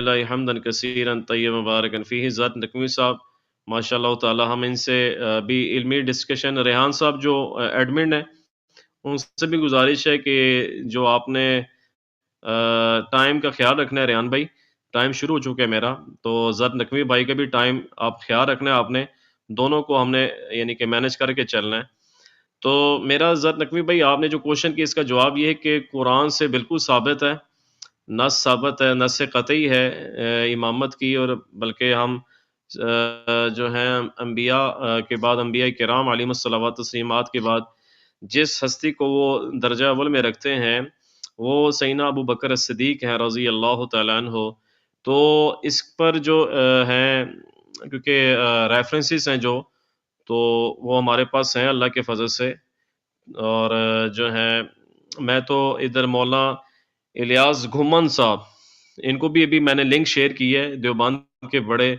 اللہ حمدن کثیرن طیب مبارکن فیہ ذات نقوی صاحب ماشاءاللہ تعالی ہم ان سے بھی علمی ڈسکشن، ریحان صاحب جو ایڈمن ہیں ان سے بھی گزارش ہے کہ جو آپ نے ٹائم کا خیال رکھنا ہے ریحان بھائی، ٹائم شروع ہو چکا ہے میرا، تو ذات نقوی بھائی کا بھی ٹائم آپ خیال رکھنا ہے، آپ نے دونوں کو ہم نے یعنی کہ مینج کر کے چلنا ہے۔ تو میرا ذات نقوی بھائی آپ نے جو کوشچن کی اس کا جواب یہ ہے کہ قرآن سے بالکل ثابت ہے، نص ثابت ہے، نص قطعی ہے امامت کی، اور بلکہ ہم جو ہیں انبیاء کے بعد انبیاء کرام علیہم الصلوات تسلیمات کے بعد جس ہستی کو وہ درجہ اول میں رکھتے ہیں وہ سیدنا ابو بکر صدیق ہیں رضی اللہ تعالیٰ عنہ۔ تو اس پر جو ہیں کیونکہ ریفرنسز ہیں جو تو وہ ہمارے پاس ہیں اللہ کے فضل سے، اور جو ہیں میں تو ادھر مولانا الیاس گھمن صاحب ان کو بھی ابھی میں نے لنک شیئر کی ہے، دیوبند کے بڑے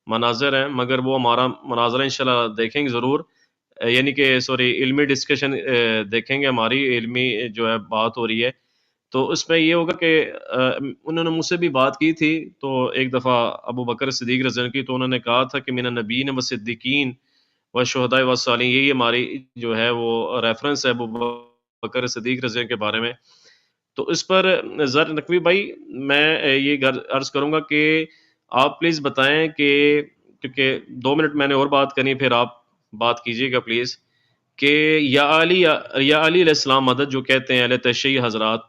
مناظر ہیں، مگر وہ ہمارا مناظرہ انشاءاللہ دیکھیں گے ضرور، یعنی کہ سوری علمی ڈسکشن دیکھیں گے، ہماری علمی جو ہے بات ہو رہی ہے، تو اس میں یہ ہوگا کہ انہوں نے مجھ سے بھی بات کی تھی، تو ایک دفعہ ابو بکر صدیق رضی اللہ عنہ کی، تو انہوں نے کہا تھا کہ من النبیین و صدیقین و شہداء و صالحین، یہی ہماری جو ہے وہ ریفرنس ہے ابو بکر صدیق رضی اللہ عنہ کے بارے میں۔ تو اس پر ذرا نقوی بھائی میں یہ عرض کروں گا کہ آپ پلیز بتائیں کہ کیونکہ 2 منٹ میں نے اور بات کرنی، پھر آپ بات کیجیے گا پلیز، کہ یا علی علیہ السلام مدد جو کہتے ہیں اہل تشیع حضرات،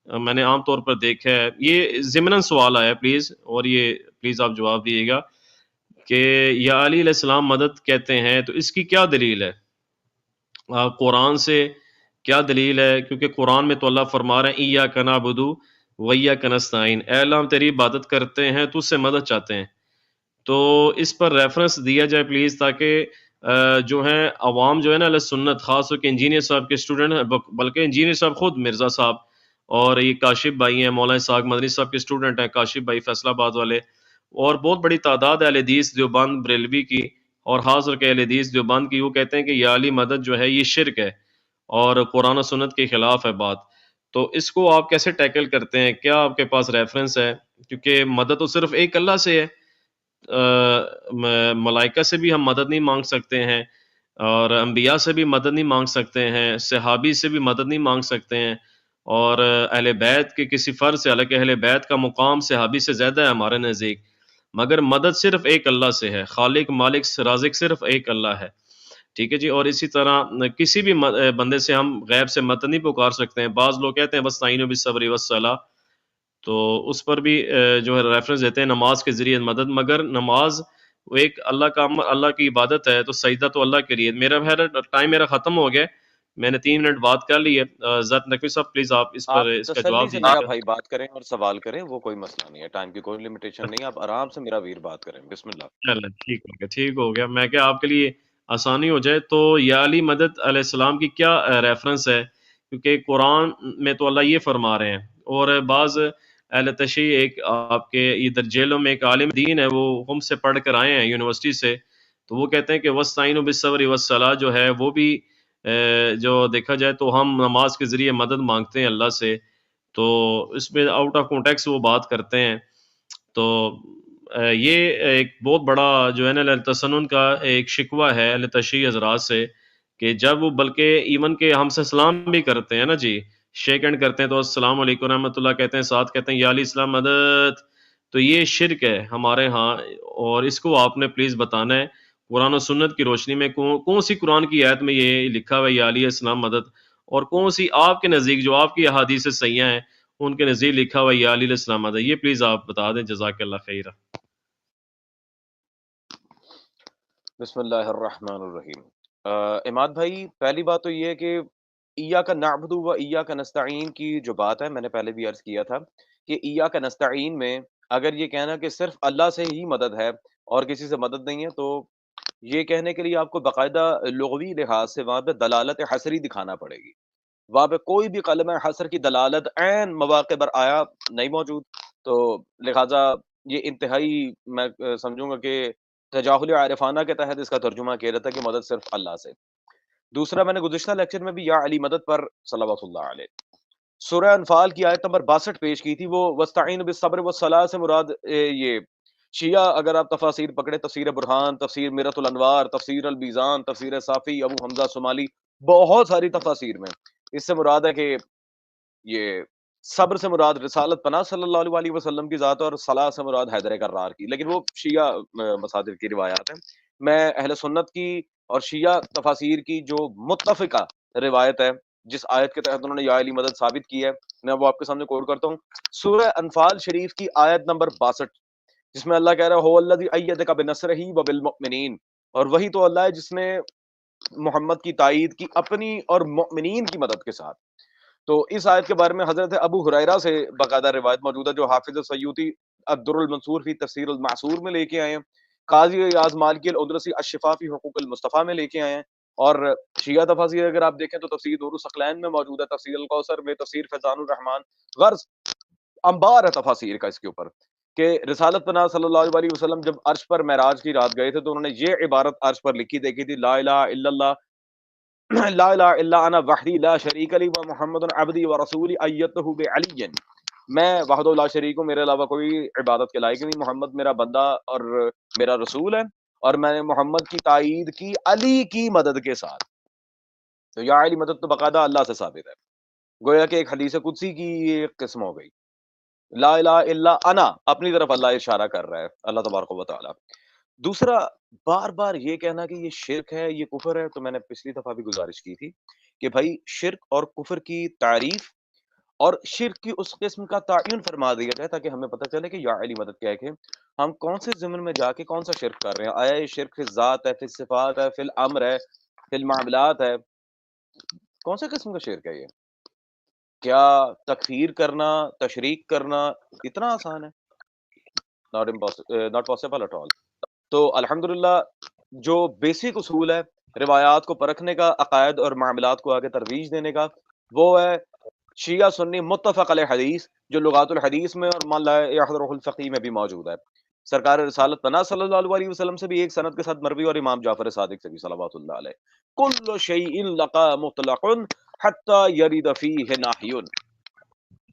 میں نے عام طور پر دیکھا ہے، یہ ضمناً سوال آیا پلیز، اور یہ پلیز آپ جواب دیجیے گا کہ یا علی علیہ السلام مدد کہتے ہیں تو اس کی کیا دلیل ہے؟ قرآن سے کیا دلیل ہے؟ کیونکہ قرآن میں تو اللہ فرما رہے ہیں ایاک نعبد و ایاک نستعین، اے اللہ ہم تیری عبادت کرتے ہیں تو اس سے مدد چاہتے ہیں، تو اس پر ریفرنس دیا جائے پلیز، تاکہ جو ہیں عوام جو ہے نا علیہ سنت، خاص طور کے انجینئر صاحب کے اسٹوڈنٹ ہیں، بلکہ انجینئر صاحب خود مرزا صاحب، اور یہ کاشف بھائی ہیں مولانا اسحاق مدنی صاحب کے اسٹوڈنٹ ہیں، کاشف بھائی فیصل آباد والے، اور بہت بڑی تعداد ہے اہل حدیث دیوبند بریلوی کی، اور خاص طور کے اہل حدیث دیوبند کی، وہ کہتے ہیں کہ یا علی مدد جو ہے یہ شرک ہے اور قرآن و سنت کے خلاف ہے بات، تو اس کو آپ کیسے ٹیکل کرتے ہیں؟ کیا آپ کے پاس ریفرنس ہے؟ کیونکہ مدد تو صرف ایک اللہ سے ہے، ملائکہ سے بھی ہم مدد نہیں مانگ سکتے ہیں، اور انبیاء سے بھی مدد نہیں مانگ سکتے ہیں، صحابی سے بھی مدد نہیں مانگ سکتے ہیں، اور اہل بیت کے کسی فرد سے، حالانکہ اہل بیت کا مقام صحابی سے زیادہ ہے ہمارے نزدیک، مگر مدد صرف ایک اللہ سے ہے، خالق مالک رازق صرف ایک اللہ ہے، ٹھیک ہے جی۔ اور اسی طرح کسی بھی بندے سے ہم غیب سے مدد نہیں پکار سکتے ہیں، بعض لوگ کہتے ہیں وَاسْتَعِینُوا بِالصَّبْرِ وَالصَّلَاةِ، تو اس پر بھی جو ہے ریفرنس دیتے ہیں نماز کے ذریعے مدد، مگر نماز وہ ایک اللہ کا اللہ کی عبادت ہے، تو سجدہ تو اللہ کے لیے۔ میرا ٹائم میرا ختم ہو گیا، میں نے 3 منٹ بات کر لی ہے، ذات نقوی صاحب پلیز آپ اس پر آپ اس کا تسلی جواب سے دیجیے میرا گا۔ بھائی بات کریں اور سوال کریں، وہ کوئی مسئلہ نہیں ہے، ٹائم کی کوئی لمیٹیشن نہیں ہے، آپ آرام سے میرا ویر بات کریں، بسم اللہ۔ چلیں ٹھیک ہو گیا، ٹھیک ہو گیا، میں کیا آپ کے لیے آسانی ہو جائے، تو یا علی مدد علیہ السلام کی کیا ریفرنس ہے؟ کیونکہ قرآن میں تو اللہ یہ فرما رہے ہیں، اور بعض اہل تشیع ایک آپ کے ادھر جیلوں میں ایک عالم دین ہے، وہ ہم سے پڑھ کر آئے ہیں یونیورسٹی سے، تو وہ کہتے ہیں کہ وَاسْتَعِینُوا بِالصَّبْرِ وَالصَّلَاةِ جو ہے وہ بھی جو دیکھا جائے تو ہم نماز کے ذریعے مدد مانگتے ہیں اللہ سے، تو اس میں آؤٹ آف کانٹیکس وہ بات کرتے ہیں، تو یہ ایک بہت بڑا جو ہے نا اہل تسنن کا ایک شکوہ ہے اہل تشیع حضرات سے، کہ جب وہ بلکہ ایون کہ ہم سے سلام بھی کرتے ہیں نا جی، شیک ہینڈ کرتے ہیں تو السلام علیکم رحمۃ اللہ کہتے ہیں، ساتھ کہتے ہیں یا علی السلام مدد، تو یہ شرک ہے ہمارے ہاں، اور اس کو آپ نے پلیز بتانا ہے قرآن و سنت کی روشنی میں کون سی قرآن کی آیت میں یہ لکھا ہوا ہے یا علی السلام مدد، اور کون سی آپ کے نزدیک جو آپ کی احادیث سیاح ہیں ان کے نزدیک لکھا ہوا ہے یا علی السلام مدد، یہ پلیز آپ بتا دیں، جزاک اللہ خیر۔ بسم اللہ الرحمن الرحیم۔ اماد بھائی، پہلی بات تو یہ ہے کہ ایاک نعبد و ایاک نستعین کی جو بات ہے، میں نے پہلے بھی عرض کیا تھا کہ ایاک نستعین میں اگر یہ کہنا کہ صرف اللہ سے ہی مدد ہے اور کسی سے مدد نہیں ہے، تو یہ کہنے کے لیے آپ کو باقاعدہ لغوی لحاظ سے وہاں پہ دلالت حصری دکھانا پڑے گی، وہاں پہ کوئی بھی کلمہ حصر کی دلالت عین مواقع پر آیا نہیں موجود، تو لہٰذا یہ انتہائی میں سمجھوں گا کہ تجاہل عارفانہ کے تحت اس کا ترجمہ کیا جاتا ہے کہ مدد صرف اللہ سے۔ دوسرا، میں نے گزشتہ لیکچر میں بھی یا علی مدد پر صلوات اللہ علیہ سورہ انفال کی آیت نمبر 62 پیش کی تھی، وہ وَاسْتَعِينُوا بِالصَّبْرِ وَالصَّلَاةِ سے مراد یہ شیعہ، اگر آپ تفاسیر پکڑے، تفسیر برہان، تفسیر میرۃ الانوار، تفسیر المیزان، تفسیر صافی، ابو حمزہ صومالی، بہت ساری تفاسیر میں اس سے مراد ہے کہ یہ صبر سے مراد رسالت پناہ صلی اللہ علیہ وسلم کی ذات ہے، اور صلاح سے مراد حیدر کرار کی، لیکن وہ شیعہ مصادر کی روایات ہیں۔ میں اہل سنت کی اور شیعہ تفاسیر کی جو متفقہ روایت ہے، جس آیت کے تحت انہوں نے یا علی مدد ثابت کی ہے، میں وہ آپ کے سامنے کوٹ کرتا ہوں۔ سورہ انفال شریف کی آیت نمبر 62، جس میں اللہ کہہ رہا ہے، هو الذی ایدک بنصرہ وبالمؤمنین، اور وہی تو اللہ ہے جس نے محمد کی تائید کی اپنی اور مؤمنین کی مدد کے ساتھ۔ تو اس آیت کے بارے میں حضرت ابو ہریرہ سے باقاعدہ روایت موجود ہے، جو حافظ سیوطی الدر المنصور فی تفسیر المعصور میں لے کے آئے ہیں، قاضی ایاز مالکی الادرسی الشفا فی حقوق المصطفیٰ میں لے کے آئے ہیں، اور شیعہ تفاسیر اگر آپ دیکھیں تو تفسیر نور الثقلین میں موجود ہے، تفسیر الکوثر میں، تفسیر فیضان الرحمن، غرض انبار ہے تفاسیر کا اس کے اوپر، کہ رسالت پناہ صلی اللہ علیہ وسلم جب عرش پر معراج کی رات گئے تھے تو انہوں نے یہ عبارت عرش پر لکھی دیکھی تھی، لا الہ الا اللہ، لا الہ الا انا وحدی لا شریک لی و محمد عبدی و رسولی ایتہ بعلی، میں وحدہ لا شریک ہوں، میرے علاوہ کوئی عبادت کے لائق نہیں، محمد میرا بندہ اور میرا رسول ہے، اور میں نے محمد کی تائید کی علی کی مدد کے ساتھ۔ تو یا علی مدد تو باقاعدہ اللہ سے ثابت ہے، گویا کہ ایک حدیث قدسی کی ایک قسم ہو گئی۔ لا الہ الا انا، اپنی طرف اللہ اشارہ کر رہا ہے، اللہ تبارک و تعالی۔ دوسرا، بار بار یہ کہنا کہ یہ شرک ہے، یہ کفر ہے، تو میں نے پچھلی دفعہ بھی گزارش کی تھی کہ بھائی شرک اور کفر کی تعریف اور شرک کی اس قسم کا تعین فرما دیا جائے، تاکہ ہمیں پتہ چلے کہ یا علی مدد کیا ہے، کہ ہم کون سے ضمن میں جا کے کون سا شرک کر رہے ہیں۔ آیا یہ شرک فی ذات ہے، فی صفات ہے، فی الامر ہے، فی المعاملات ہے، کون سے قسم کا شرک ہے یہ؟ کیا تکفیر کرنا، تشریک کرنا اتنا آسان ہے؟ Not possible at all. تو الحمدللہ جو بیسک اصول ہے روایات کو پرکھنے کا، عقائد اور معاملات کو آگے ترویج دینے کا، وہ ہے شیعہ سنی متفق علیہ حدیث، جو لغات الحدیث میں اور من لا یحضرہ الفقیہ میں بھی موجود ہے۔ سرکار رسالت پناہ صلی اللہ علیہ وسلم سے بھی ایک سند کے ساتھ مروی، اور امام جعفر صادق سے بھی صلوات اللہ علیہ، کل شیء لقا مطلق حتی یرد فیہ نہی،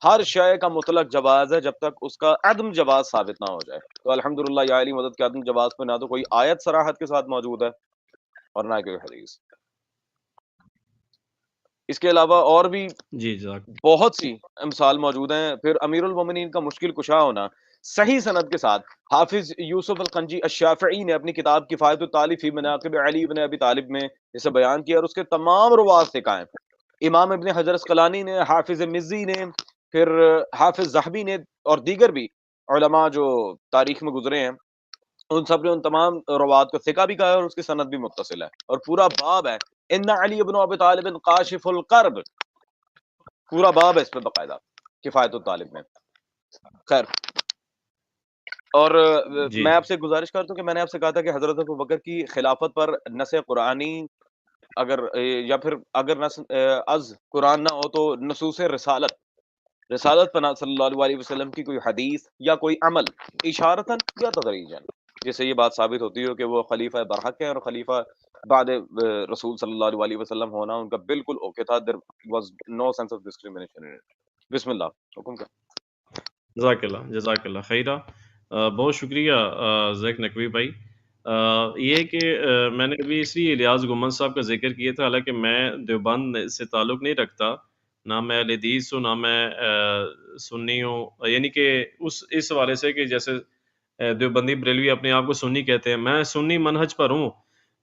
ہر شے کا مطلق جواز ہے جب تک اس کا عدم جواز ثابت نہ ہو جائے۔ تو الحمدللہ یا علی مدد کے عدم جواز پہ نہ تو کوئی آیت صراحت کے ساتھ موجود ہے اور نہ کوئی حدیث۔ اس کے علاوہ اور بھی جی جزاک بہت سی امثال موجود ہیں۔ پھر امیر المومنین کا مشکل کشا ہونا صحیح سند کے ساتھ، حافظ یوسف القنجی الشافعی نے اپنی کتاب کفایت الطالب فی مناقب علی بن ابی طالب میں اسے بیان کیا، اور اس کے تمام روات سے قائم۔ امام ابن حجر اسقلانی نے، حافظ مزی نے، پھر حافظ ذہبی نے، اور دیگر بھی علماء جو تاریخ میں گزرے ہیں، ان سب نے ان تمام روات کو ثقہ بھی کہا ہے، اور اس کی سند بھی متصل ہے، اور پورا باب ہے ان علی ابن ابی طالب کاشف القرب، پورا باب ہے اس پہ باقاعدہ کفایت الطالب میں۔ خیر، اور جی میں جی آپ سے گزارش کرتا ہوں کہ میں نے آپ سے کہا تھا کہ حضرت ابوبکر کی خلافت پر نص قرآنی اگر یا پھر اگر نص از قرآن نہ ہو تو نصوص رسالت پناہ صلی اللہ علیہ وسلم کی کوئی حدیث یا کوئی عمل اشارتاً یا تدریجاً، جس سے یہ بات ثابت ہوتی ہے کہ وہ خلیفہ برحق ہے، اور خلیفہ بعد رسول صلی اللہ علیہ وسلم ہونا ان کا بالکل اوکے تھا۔ there was no sense of discrimination in it۔ بسم اللہ، حکم کا۔ جزاک اللہ خیرہ۔ بہت شکریہ زیک نقوی بھائی۔ یہ کہ میں نے ابھی اسی الیاس گمن صاحب کا ذکر کیا تھا، حالانکہ میں دیوبند سے تعلق نہیں رکھتا، نہ میں اہل حدیث ہوں، نہ میں سنی ہوں، یعنی کہ اس حوالے سے کہ جیسے دیوبندی بریلوی اپنے آپ کو سنی کہتے ہیں، میں سنی منہج پر ہوں،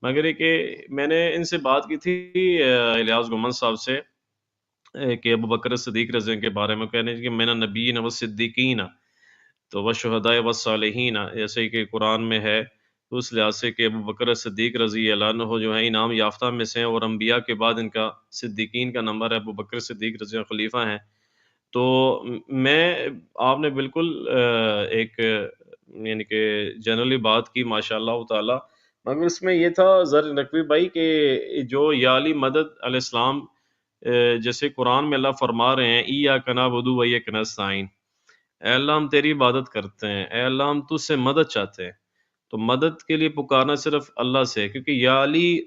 مگر یہ کہ میں نے ان سے بات کی تھی الیاس گمن صاحب سے کہ ابو بکر صدیق رضی اللہ کے بارے میں کہنے کہ من النبیین والصدیقین تو والشہداء والصالحین، جیسے کہ قرآن میں ہے، تو اس لحاظ سے کہ ابو بکر صدیق رضی اللہ عنہ جو ہے انعام یافتہ میں سے ہیں، اور انبیاء کے بعد ان کا صدیقین کا نمبر ہے، ابو بکر صدیق رضی اللہ خلیفہ ہیں۔ تو میں آپ نے بالکل ایک یعنی کہ جنرلی بات کی ماشاء اللہ تعالی، مگر اس میں یہ تھا زر نقوی بھائی کہ جو یا علی مدد علیہ السلام جیسے قرآن میں اللہ فرما رہے ہیں ایاک نعبد و ایاک نستعین، اے اللہ ہم تیری عبادت کرتے ہیں، اے اللہ ہم تجھ سے مدد چاہتے ہیں، تو مدد کے لیے پکارنا صرف اللہ سے ہے، کیونکہ یا علی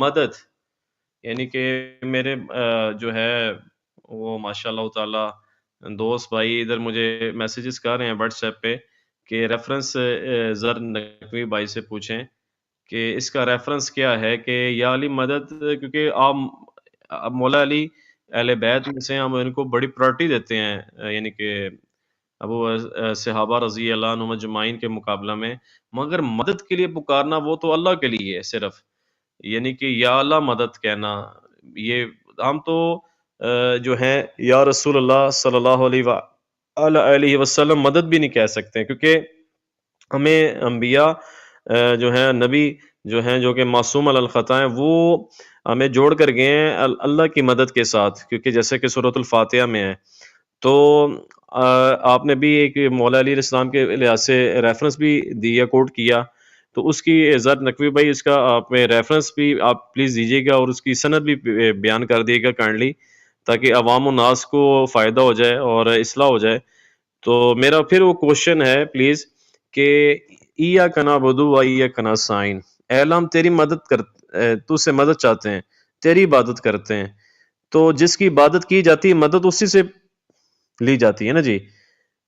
مدد یعنی کہ میرے جو ہے وہ ماشاءاللہ تعالی دوست بھائی ادھر مجھے میسیجز کر رہے ہیں واٹس ایپ پہ کہ ریفرنس زر نقوی بھائی سے پوچھیں کہ اس کا ریفرنس کیا ہے کہ یا علی مدد، کیونکہ آپ مولا علی اہل بیت میں سے ہم ان کو بڑی پرائرٹی دیتے ہیں، یعنی کہ ابو صحابہ رضی اللہ عنہم اجمعین کے مقابلہ میں، مگر مدد کے لیے پکارنا وہ تو اللہ کے لیے ہے صرف، یعنی کہ یا اللہ مدد کہنا، یہ ہم تو جو ہیں یا رسول اللہ صلی اللہ علیہ وآلہ وسلم مدد بھی نہیں کہہ سکتے، کیونکہ ہمیں انبیاء جو ہیں نبی جو ہیں جو کہ معصوم علی الخطا ہیں، وہ ہمیں جوڑ کر گئے ہیں اللہ کی مدد کے ساتھ، کیونکہ جیسے کہ سورۃ الفاتحہ میں ہے تو آپ نے بھی ایک مولا علی علیہ السلام کے لحاظ سے ریفرنس بھی دیا کوٹ کیا، تو اس کی زر نقوی بھائی اس کا آپ میں ریفرنس بھی آپ پلیز دیجیے گا اور اس کی سند بھی بیان کر دیے گا کائنڈلی، تاکہ عوام الناس کو فائدہ ہو جائے اور اصلاح ہو جائے۔ تو میرا پھر وہ کوشچن ہے پلیز کہ ایاک نعبد و ایاک نستعین، اے اللہ ہم تیری مدد تو سے مدد چاہتے ہیں، تیری عبادت کرتے ہیں، تو جس کی عبادت کی جاتی ہے مدد اسی سے لی جاتی ہے نا جی،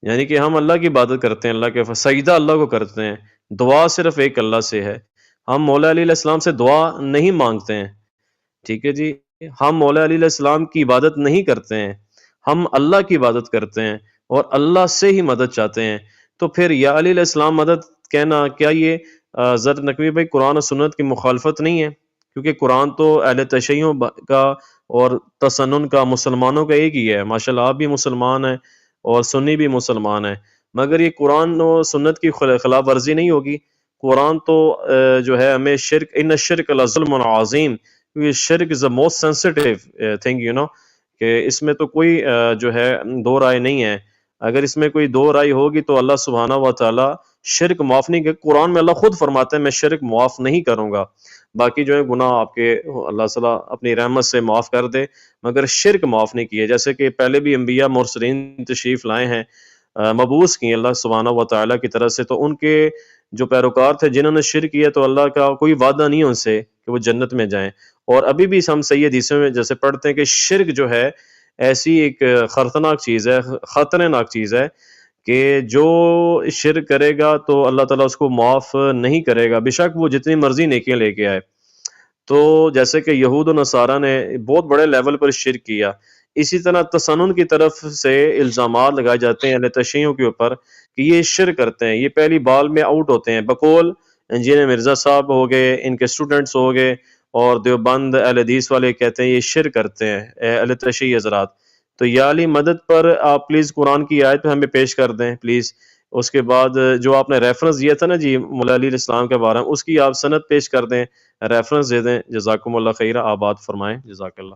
یعنی کہ ہم اللہ کی عبادت کرتے ہیں، اللہ کے سجدہ اللہ کو کرتے ہیں، دعا صرف ایک اللہ سے ہے، ہم مولا علی علیہ السلام سے دعا نہیں مانگتے ہیں، ٹھیک ہے جی، ہم مولا علی علیہ السلام کی عبادت نہیں کرتے ہیں، ہم اللہ کی عبادت کرتے ہیں اور اللہ سے ہی مدد چاہتے ہیں، تو پھر یا علی علیہ السلام مدد کہنا کیا یہ زر نقوی بھائی قرآن و سنت کی مخالفت نہیں ہے؟ کیونکہ قرآن تو اہل تشیع کا اور تسنن کا مسلمانوں کا ایک ہی ہے، ماشاءاللہ آپ بھی مسلمان ہیں اور سنی بھی مسلمان ہیں، مگر یہ قرآن و سنت کی خلاف ورزی نہیں ہوگی، قرآن تو جو ہے ہمیں شرک ان الشرک لظلم عظیم، یہ شرک از the most sensitive thing کہ اس میں تو کوئی جو ہے دو رائے نہیں ہے، اگر اس میں کوئی دو رائے ہوگی تو اللہ سبحانہ و تعالی شرک معاف نہیں کہ قرآن میں اللہ خود فرماتا ہے میں شرک معاف نہیں کروں گا، باقی جو ہے گناہ آپ کے اللہ تعالیٰ اپنی رحمت سے معاف کر دے، مگر شرک معاف نہیں کیے، جیسے کہ پہلے بھی انبیاء مرسلین تشریف لائے ہیں، مبعوث کی اللہ سبحانہ و تعالیٰ کی طرف سے، تو ان کے جو پیروکار تھے جنہوں نے شرک کیا تو اللہ کا کوئی وعدہ نہیں ان سے کہ وہ جنت میں جائیں، اور ابھی بھی ہم صحیح حدیثوں میں جیسے پڑھتے ہیں کہ شرک جو ہے ایسی ایک خطرناک چیز ہے، خطرناک چیز ہے کہ جو شرک کرے گا تو اللہ تعالیٰ اس کو معاف نہیں کرے گا، بے شک وہ جتنی مرضی نیکیاں لے کے آئے، تو جیسے کہ یہود و نصارہ نے بہت بڑے لیول پر شرک کیا، اسی طرح تسنن کی طرف سے الزامات لگائے جاتے ہیں اہل تشیعوں کے اوپر کہ یہ شرک کرتے ہیں، یہ پہلی بال میں آؤٹ ہوتے ہیں، بقول انجینئر مرزا صاحب ہو گئے، ان کے سٹوڈنٹس ہو گئے، اور دیوبند اہل حدیث والے کہتے ہیں یہ شرک کرتے ہیں اہل تشیع حضرات، تو یا علی مدد پر آپ پلیز قرآن کی آیت پہ ہمیں پیش کر دیں پلیز، اس کے بعد جو آپ نے ریفرنس دیا تھا نا جی مولا علی علیہ السلام کے بارے میں، اس کی آپ سند پیش کر دیں، ریفرنس دے دیں، جزاکم اللہ خیر، آباد فرمائیں، جزاک اللہ۔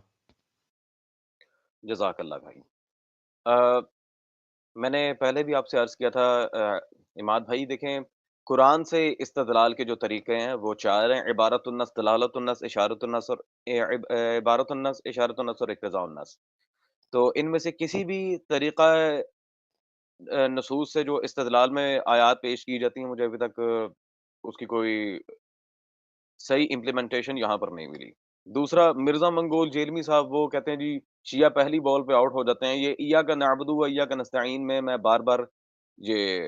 جزاک اللہ بھائی۔ میں نے پہلے بھی آپ سے عرض کیا تھا عماد بھائی، دیکھیں قرآن سے استدلال کے جو طریقے ہیں وہ چار ہیں: عبارت النص، دلالت النص، اشارت النص، اور عبارت النص، اشارت النص اور اقتضاء النص۔ تو ان میں سے کسی بھی طریقہ نصوص سے جو استدلال میں آیات پیش کی جاتی ہیں، مجھے ابھی تک اس کی کوئی صحیح امپلیمنٹیشن یہاں پر نہیں ملی۔ دوسرا، مرزا منگول جیلمی صاحب وہ کہتے ہیں جی شیعہ پہلی بال پہ آؤٹ ہو جاتے ہیں، یہ ایاک نعبد و ایاک نستعین میں بار بار یہ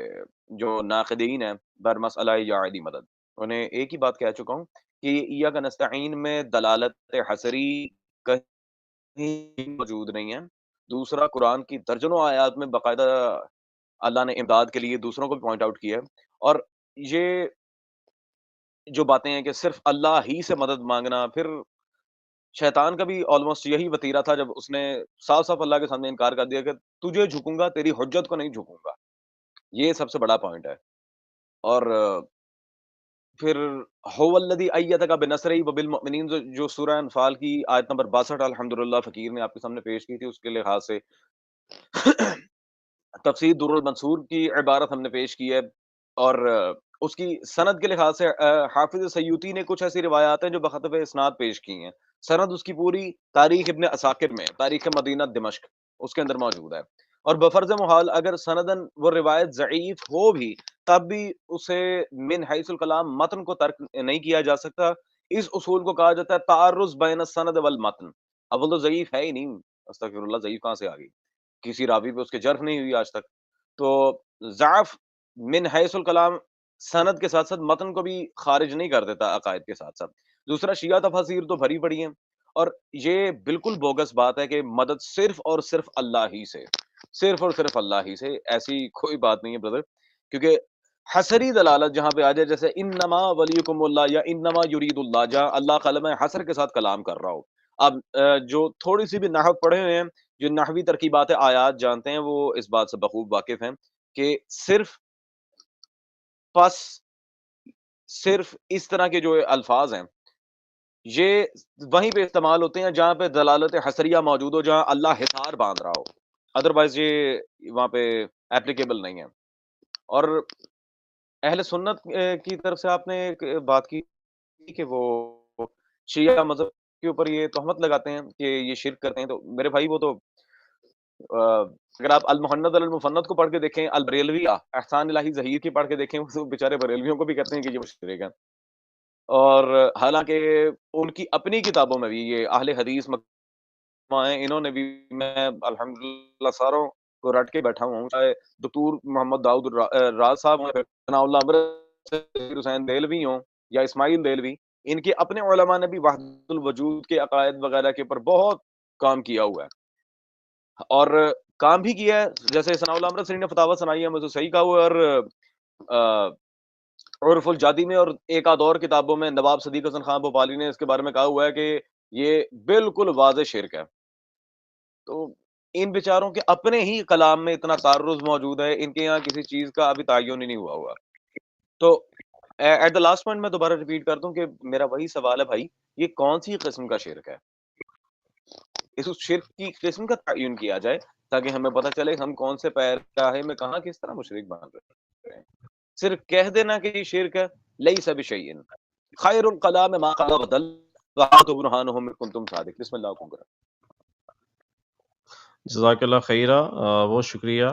جو ناقدین ہیں بر مسئلہ یا علی مدد، انہیں ایک ہی بات کہہ چکا ہوں کہ ایاک نستعین میں دلالت حصری کہیں موجود نہیں ہے۔ دوسرا، قرآن کی درجنوں آیات میں باقاعدہ اللہ نے امداد کے لیے دوسروں کو بھی پوائنٹ آؤٹ کیا ہے، اور یہ جو باتیں ہیں کہ صرف اللہ ہی سے مدد مانگنا، پھر شیطان کا بھی آلموسٹ یہی وتیرہ تھا جب اس نے صاف صاف اللہ کے سامنے انکار کر دیا کہ تجھے جھکوں گا، تیری حجت کو نہیں جھکوں گا، یہ سب سے بڑا پوائنٹ ہے۔ اور پھر هو الذی ایدک بنصرہ وبالمؤمنین، جو سورہ انفال کی آیت نمبر 62 الحمدللہ فقیر نے آپ کے سامنے پیش کی تھی، اس کے لحاظ سے تفسیر در المنصور کی عبارت ہم نے پیش کی ہے، اور اس کی سند کے لحاظ سے حافظ سیوطی نے کچھ ایسی روایات ہیں جو بخطب اسناد پیش کی ہیں، سند اس کی پوری تاریخ ابن عساکر میں، تاریخ مدینہ دمشق، اس کے اندر موجود ہے، اور بفرض محال اگر سندن وہ روایت ضعیف ہو بھی تب بھی اسے من حیث الکلام متن کو ترک نہیں کیا جا سکتا۔ اس اصول کو کہا جاتا ہے تعارض بین السند والمتن، اب وہ تو ضعیف ہے ہی نہیں، استغفراللہ ضعیف کہاں سے آ گئی؟ کسی راوی پہ اس کے جرح نہیں ہوئی آج تک۔ تو ضعف من حیث الکلام سند کے ساتھ ساتھ متن کو بھی خارج نہیں کر دیتا عقائد کے ساتھ ساتھ۔ دوسرا شیعہ تفاسیر تو بھری پڑی ہیں، اور یہ بالکل بوگس بات ہے کہ مدد صرف اور صرف اللہ ہی سے، صرف اور صرف اللہ ہی سے، ایسی کوئی بات نہیں ہے برادر، کیونکہ حسری دلالت جہاں پہ آ جائے، جیسے انما ولیکم اللہ یا انما یرید اللہ، جہاں اللہ قلم حسر کے ساتھ کلام کر رہا ہو۔ اب جو تھوڑی سی بھی نحو پڑھے ہوئے ہیں، جو نحوی ترکیبات آیات جانتے ہیں، وہ اس بات سے بخوب واقف ہیں کہ صرف پس صرف اس طرح کے جو الفاظ ہیں یہ وہیں پہ استعمال ہوتے ہیں جہاں پہ دلالت حسریہ موجود ہو، جہاں اللہ حصار باندھ رہا ہو، ادروائز یہ وہاں پہ ایپلیکیبل نہیں ہے۔ اور اہل سنت کی طرف سے آپ نے ایک بات کی کہ وہ شیعہ مذہب کے اوپر یہ تہمت لگاتے ہیں کہ یہ شرک کرتے ہیں، تو میرے بھائی وہ تو اگر آپ المحند المفند کو پڑھ کے دیکھیں، البریلوی احسان الہی ظہیر کی پڑھ کے دیکھیں، وہ بیچارے بریلویوں کو بھی کہتے ہیں کہ یہ مشرک ہیں، اور حالانکہ ان کی اپنی کتابوں میں بھی یہ اہل حدیث مجمع ہیں، انہوں نے بھی، میں الحمدللہ ساروں کو رٹ کے بیٹھا ہوں، چاہے دکتور محمد داؤد راز صاحب ہوں، ثناء اللہ امرت حسین دہلوی ہوں یا اسماعیل دہلوی، ان کے اپنے علماء نے بھی وحدت الوجود کے عقائد وغیرہ کے اوپر بہت کام کیا ہوا ہے، اور کام بھی کیا ہے، جیسے ثناء اللہ امرت نے فتاوی سنائی ہے، مجھے صحیح کہا ہوا ہے، اور عرف الجادی میں اور ایک آدھ اور کتابوں میں نواب صدیق حسن خان بھوپالی نے اس کے بارے میں کہا ہوا ہے کہ یہ بالکل واضح شرک ہے۔ تو ان بیچاروں کے اپنے ہی کلام میں اتنا تعرض موجود ہے، ان کے یہاں کسی چیز کا ابھی تعین ہی نہیں ہوا ہوا۔ تو ایٹ دا لاسٹ پوائنٹ میں دوبارہ ریپیٹ کرتا ہوں کہ میرا وہی سوال ہے بھائی، یہ کون سی قسم کا شرک ہے؟ اس شرک کی قسم کا تعین کیا جائے تاکہ ہمیں پتہ چلے ہم کون سے پیراہے میں کہاں کس طرح مشرک بن رہے ہیں۔ صرف کہہ دینا کہ یہ شرک ہے، لیس بشیء، خیر الکلام ما قل ودل وہاتوا برہانہم ان کنتم صادق۔ بسم اللہ کریں۔ جزاک اللہ خیرہ، بہت شکریہ۔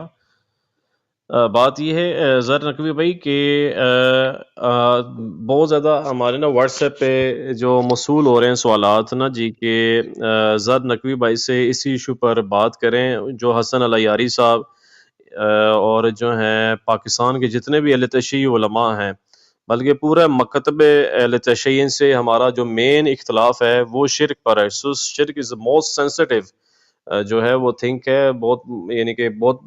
بات یہ ہے زر نقوی بھائی کہ بہت زیادہ ہمارے نا واٹس ایپ پہ جو موصول ہو رہے ہیں سوالات نا جی، کہ زر نقوی بھائی سے اسی ایشو پر بات کریں، جو حسن العیاری صاحب اور جو ہیں پاکستان کے جتنے بھی اہل تشیع علماء ہیں، بلکہ پورے مکتب اہل تشیع سے ہمارا جو مین اختلاف ہے وہ شرک پر ہے۔ سو شرک از موسٹ سینسٹیو جو ہے وہ تھنک ہے، بہت یعنی کہ بہت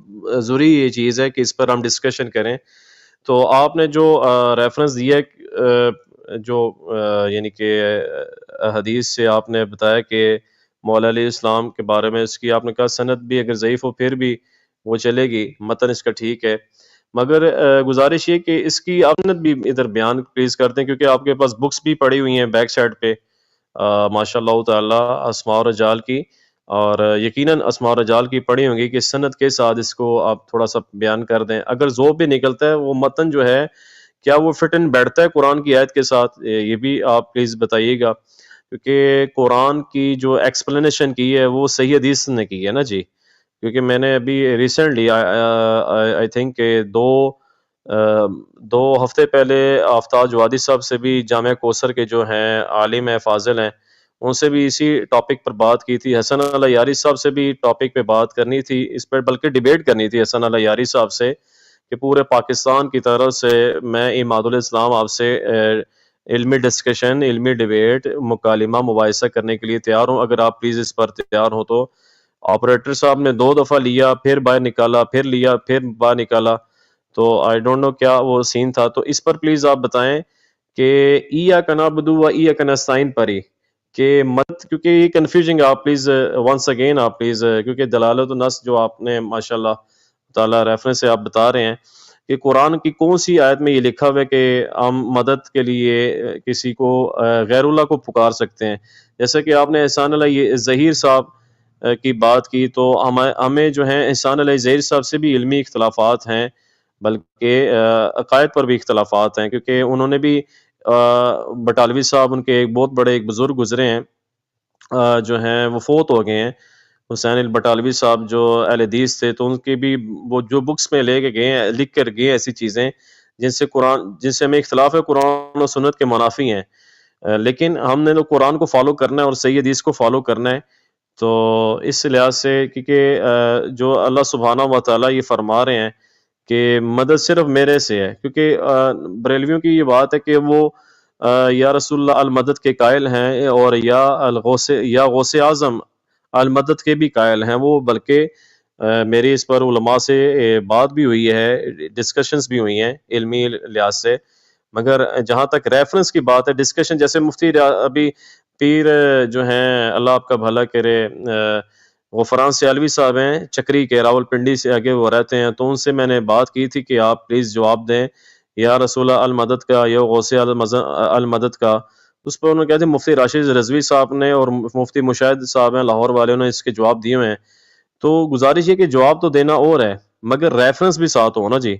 ضروری یہ چیز ہے کہ اس پر ہم ڈسکشن کریں۔ تو آپ نے جو ریفرنس دیا جو یعنی کہ حدیث سے آپ نے بتایا کہ مولا علیہ السلام کے بارے میں، اس کی آپ نے کہا سند بھی اگر ضعیف ہو پھر بھی وہ چلے گی، متن اس کا ٹھیک ہے، مگر گزارش یہ کہ اس کی آپ نے بھی ادھر بیان پلیز کرتے ہیں، کیونکہ آپ کے پاس بکس بھی پڑی ہوئی ہیں بیک سائڈ پہ ماشاء اللہ تعالی اسماء و رجال کی، اور یقیناً اسماء و رجال کی پڑھی ہوں گی کہ سند کے ساتھ اس کو آپ تھوڑا سا بیان کر دیں۔ اگر ذوق بھی نکلتا ہے وہ متن جو ہے کیا وہ فٹ ان بیٹھتا ہے قرآن کی آیت کے ساتھ، یہ بھی آپ پلیز بتائیے گا، کیونکہ قرآن کی جو ایکسپلینیشن کی ہے وہ صحیح حدیث نے کی ہے نا جی، کیونکہ میں نے ابھی ریسنٹلی آئی تھنک کہ دو ہفتے پہلے آفتاب جوادی صاحب سے بھی جامعہ کوثر کے جو ہیں عالم فاضل ہیں، ان سے بھی اسی ٹاپک پر بات کی تھی، حسن العیاری صاحب سے بھی ٹاپک پہ بات کرنی تھی، اس پر بلکہ ڈیبیٹ کرنی تھی حسن العیاری صاحب سے، کہ پورے پاکستان کی طرف سے میں اماد الاسلام آپ سے علمی ڈسکشن، علمی ڈیبیٹ، مکالمہ، مباحثہ کرنے کے لیے تیار ہوں، اگر آپ پلیز اس پر تیار ہو تو۔ آپریٹر صاحب نے 2 دفعہ لیا، پھر باہر نکالا، پھر لیا، پھر باہر نکالا، تو آئی ڈونٹ نو کیا وہ سین تھا، تو اس پر پلیز آپ بتائیں کہ ایاک نعبد و ایاک نستعین پر ہی کہ مت، کیونکہ یہ کنفیوژنگ، آپ پلیز ونس اگین آپ پلیز، کیونکہ دلالت و نص جو آپ نے ماشاءاللہ تعالی ریفرنس سے آپ بتا رہے ہیں کہ قرآن کی کون سی آیت میں یہ لکھا ہوا ہے کہ ہم مدد کے لیے کسی کو غیر اللہ کو پکار سکتے ہیں؟ جیسا کہ آپ نے احسان علیہ ظہیر صاحب کی بات کی، تو ہمیں جو ہیں احسان علیہ ظہیر صاحب سے بھی علمی اختلافات ہیں، بلکہ عقائد پر بھی اختلافات ہیں، کیونکہ انہوں نے بھی بٹالوی صاحب ان کے ایک بہت بڑے ایک بزرگ گزرے ہیں جو ہیں وہ فوت ہو گئے ہیں، حسین البٹالوی صاحب جو اہل حدیث تھے، تو ان کے بھی وہ جو بکس میں لے کے گئے ہیں، لکھ کر گئے ایسی چیزیں جن سے ہمیں اختلاف ہے، قرآن و سنت کے منافی ہیں، لیکن ہم نے تو قرآن کو فالو کرنا ہے اور صحیح حدیث کو فالو کرنا ہے۔ تو اس لحاظ سے کیونکہ جو اللہ سبحانہ و تعالیٰ یہ فرما رہے ہیں کہ مدد صرف میرے سے ہے، کیونکہ بریلویوں کی یہ بات ہے کہ وہ یا رسول اللہ المدد کے قائل ہیں، اور یا غوث اعظم المدد کے بھی قائل ہیں وہ، بلکہ میری اس پر علماء سے بات بھی ہوئی ہے، ڈسکشنز بھی ہوئی ہیں علمی لحاظ سے، مگر جہاں تک ریفرنس کی بات ہے ڈسکشن، جیسے مفتی ابھی پیر جو ہیں اللہ آپ کا بھلا کرے، غفران سیالوی صاحب ہیں چکری کے، راول پنڈی سے آگے وہ رہتے ہیں، تو ان سے میں نے بات کی تھی کہ آپ پلیز جواب دیں یا رسول المدد کا یا غوث المدد کا. اس پر انہوں نے کہا تھے مفتی راشد رضوی صاحب نے اور مفتی مشاہد صاحب ہیں لاہور والے نے اس کے جواب دیے ہوئے ہیں. تو گزارش یہ کہ جواب تو دینا اور ہے مگر ریفرنس بھی ساتھ ہو نا جی،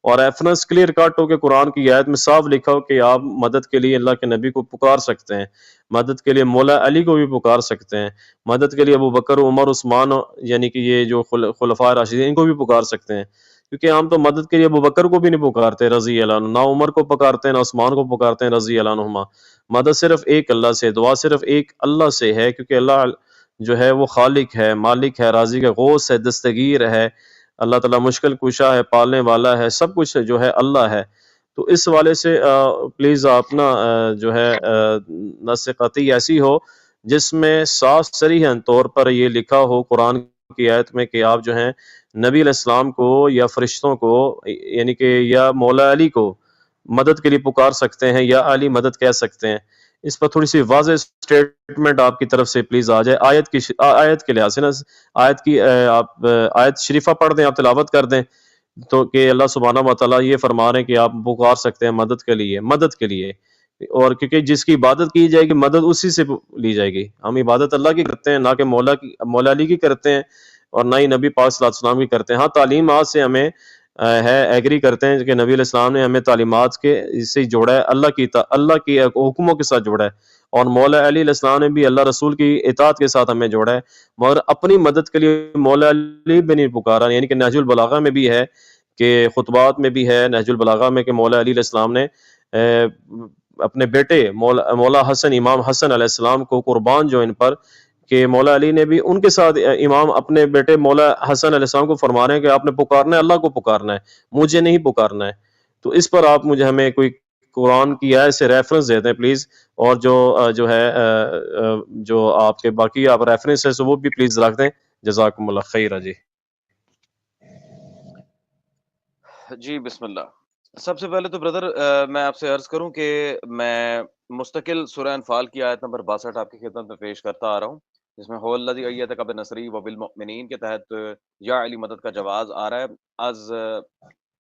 اور ریفرنس کلیئر کٹ ہو کہ قرآن کی آیت میں صاف لکھا ہو کہ آپ مدد کے لیے اللہ کے نبی کو پکار سکتے ہیں، مدد کے لیے مولا علی کو بھی پکار سکتے ہیں، مدد کے لیے ابو بکر عمر عثمان یعنی کہ یہ جو خلفاء راشدین ان کو بھی پکار سکتے ہیں، کیونکہ ہم تو مدد کے لیے ابو بکر کو بھی نہیں پکارتے رضی اللہ عنہ، نہ عمر کو پکارتے ہیں نہ عثمان کو پکارتے ہیں رضی اللہ عنہما. مدد صرف ایک اللہ سے، دعا صرف ایک اللہ سے ہے، کیونکہ اللہ جو ہے وہ خالق ہے، مالک ہے، رازق ہے، غوث ہے، دستگیر ہے، اللہ تعالیٰ مشکل کشا ہے، پالنے والا ہے، سب کچھ جو ہے اللہ ہے. تو اس والے سے پلیز آپ نا جو ہے نص قطعی ایسی ہو جس میں صاف صریح طور پر یہ لکھا ہو قرآن کی آیت میں کہ آپ جو ہیں نبی علیہ السلام کو یا فرشتوں کو یعنی کہ یا مولا علی کو مدد کے لیے پکار سکتے ہیں یا علی مدد کہہ سکتے ہیں. اس پر تھوڑی سی واضح سٹیٹمنٹ آپ کی طرف سے پلیز آ جائے آیت کے لحاظ سے نا، آیت کی آپ آیت شریفہ پڑھ دیں، آپ تلاوت کر دیں تو کہ اللہ سبحانہ و تعالیٰ یہ فرما رہے ہیں کہ آپ پکار سکتے ہیں مدد کے لیے، اور کیونکہ جس کی عبادت کی جائے گی مدد اسی سے لی جائے گی. ہم عبادت اللہ کی کرتے ہیں، نہ کہ مولا علی کی کرتے ہیں، اور نہ ہی نبی پاک صلی اللہ علیہ وسلم کی کرتے ہیں. ہاں تعلیمات سے ہمیں ہے ایگری کرتے ہیں کہ نبی علیہ السلام نے ہمیں تعلیمات کے سے جوڑا ہے، اللہ کی حکموں کے ساتھ جوڑا ہے، اور مولا علی علیہ السلام نے بھی اللہ رسول کی اطاعت کے ساتھ ہمیں جوڑا ہے، مگر اپنی مدد کے لیے مولا علی بھی نہیں پکارا. یعنی کہ نہج البلاغہ میں بھی ہے کہ خطبات میں بھی ہے نہج البلاغہ میں کہ مولا علی علیہ السلام نے اپنے بیٹے مولا حسن امام حسن علیہ السلام کو قربان جو ان پر، کہ مولا علی نے بھی ان کے ساتھ امام اپنے بیٹے مولا حسن علیہ السلام کو فرما رہے ہیں کہ آپ نے پکارنا ہے اللہ کو پکارنا ہے، مجھے نہیں پکارنا ہے. تو اس پر آپ مجھے ہمیں کوئی قرآن کی آیت سے ریفرنس دیتے ہیں پلیز، اور جو ہے جو آپ کے باقی آپ ریفرنس ہے سو وہ بھی پلیز رکھ دیں. جزاکم اللہ خیر. جی جی بسم اللہ. سب سے پہلے تو بردر میں آپ سے عرض کروں کہ میں مستقل سورہ انفال کی آیت نمبر 62 آپ کی خدمت میں پیش کرتا آ رہا ہوں، جس میں هو الذی ایدک بنصرہ وبالمؤمنین کے تحت یا علی مدد کا جواز آ رہا ہے از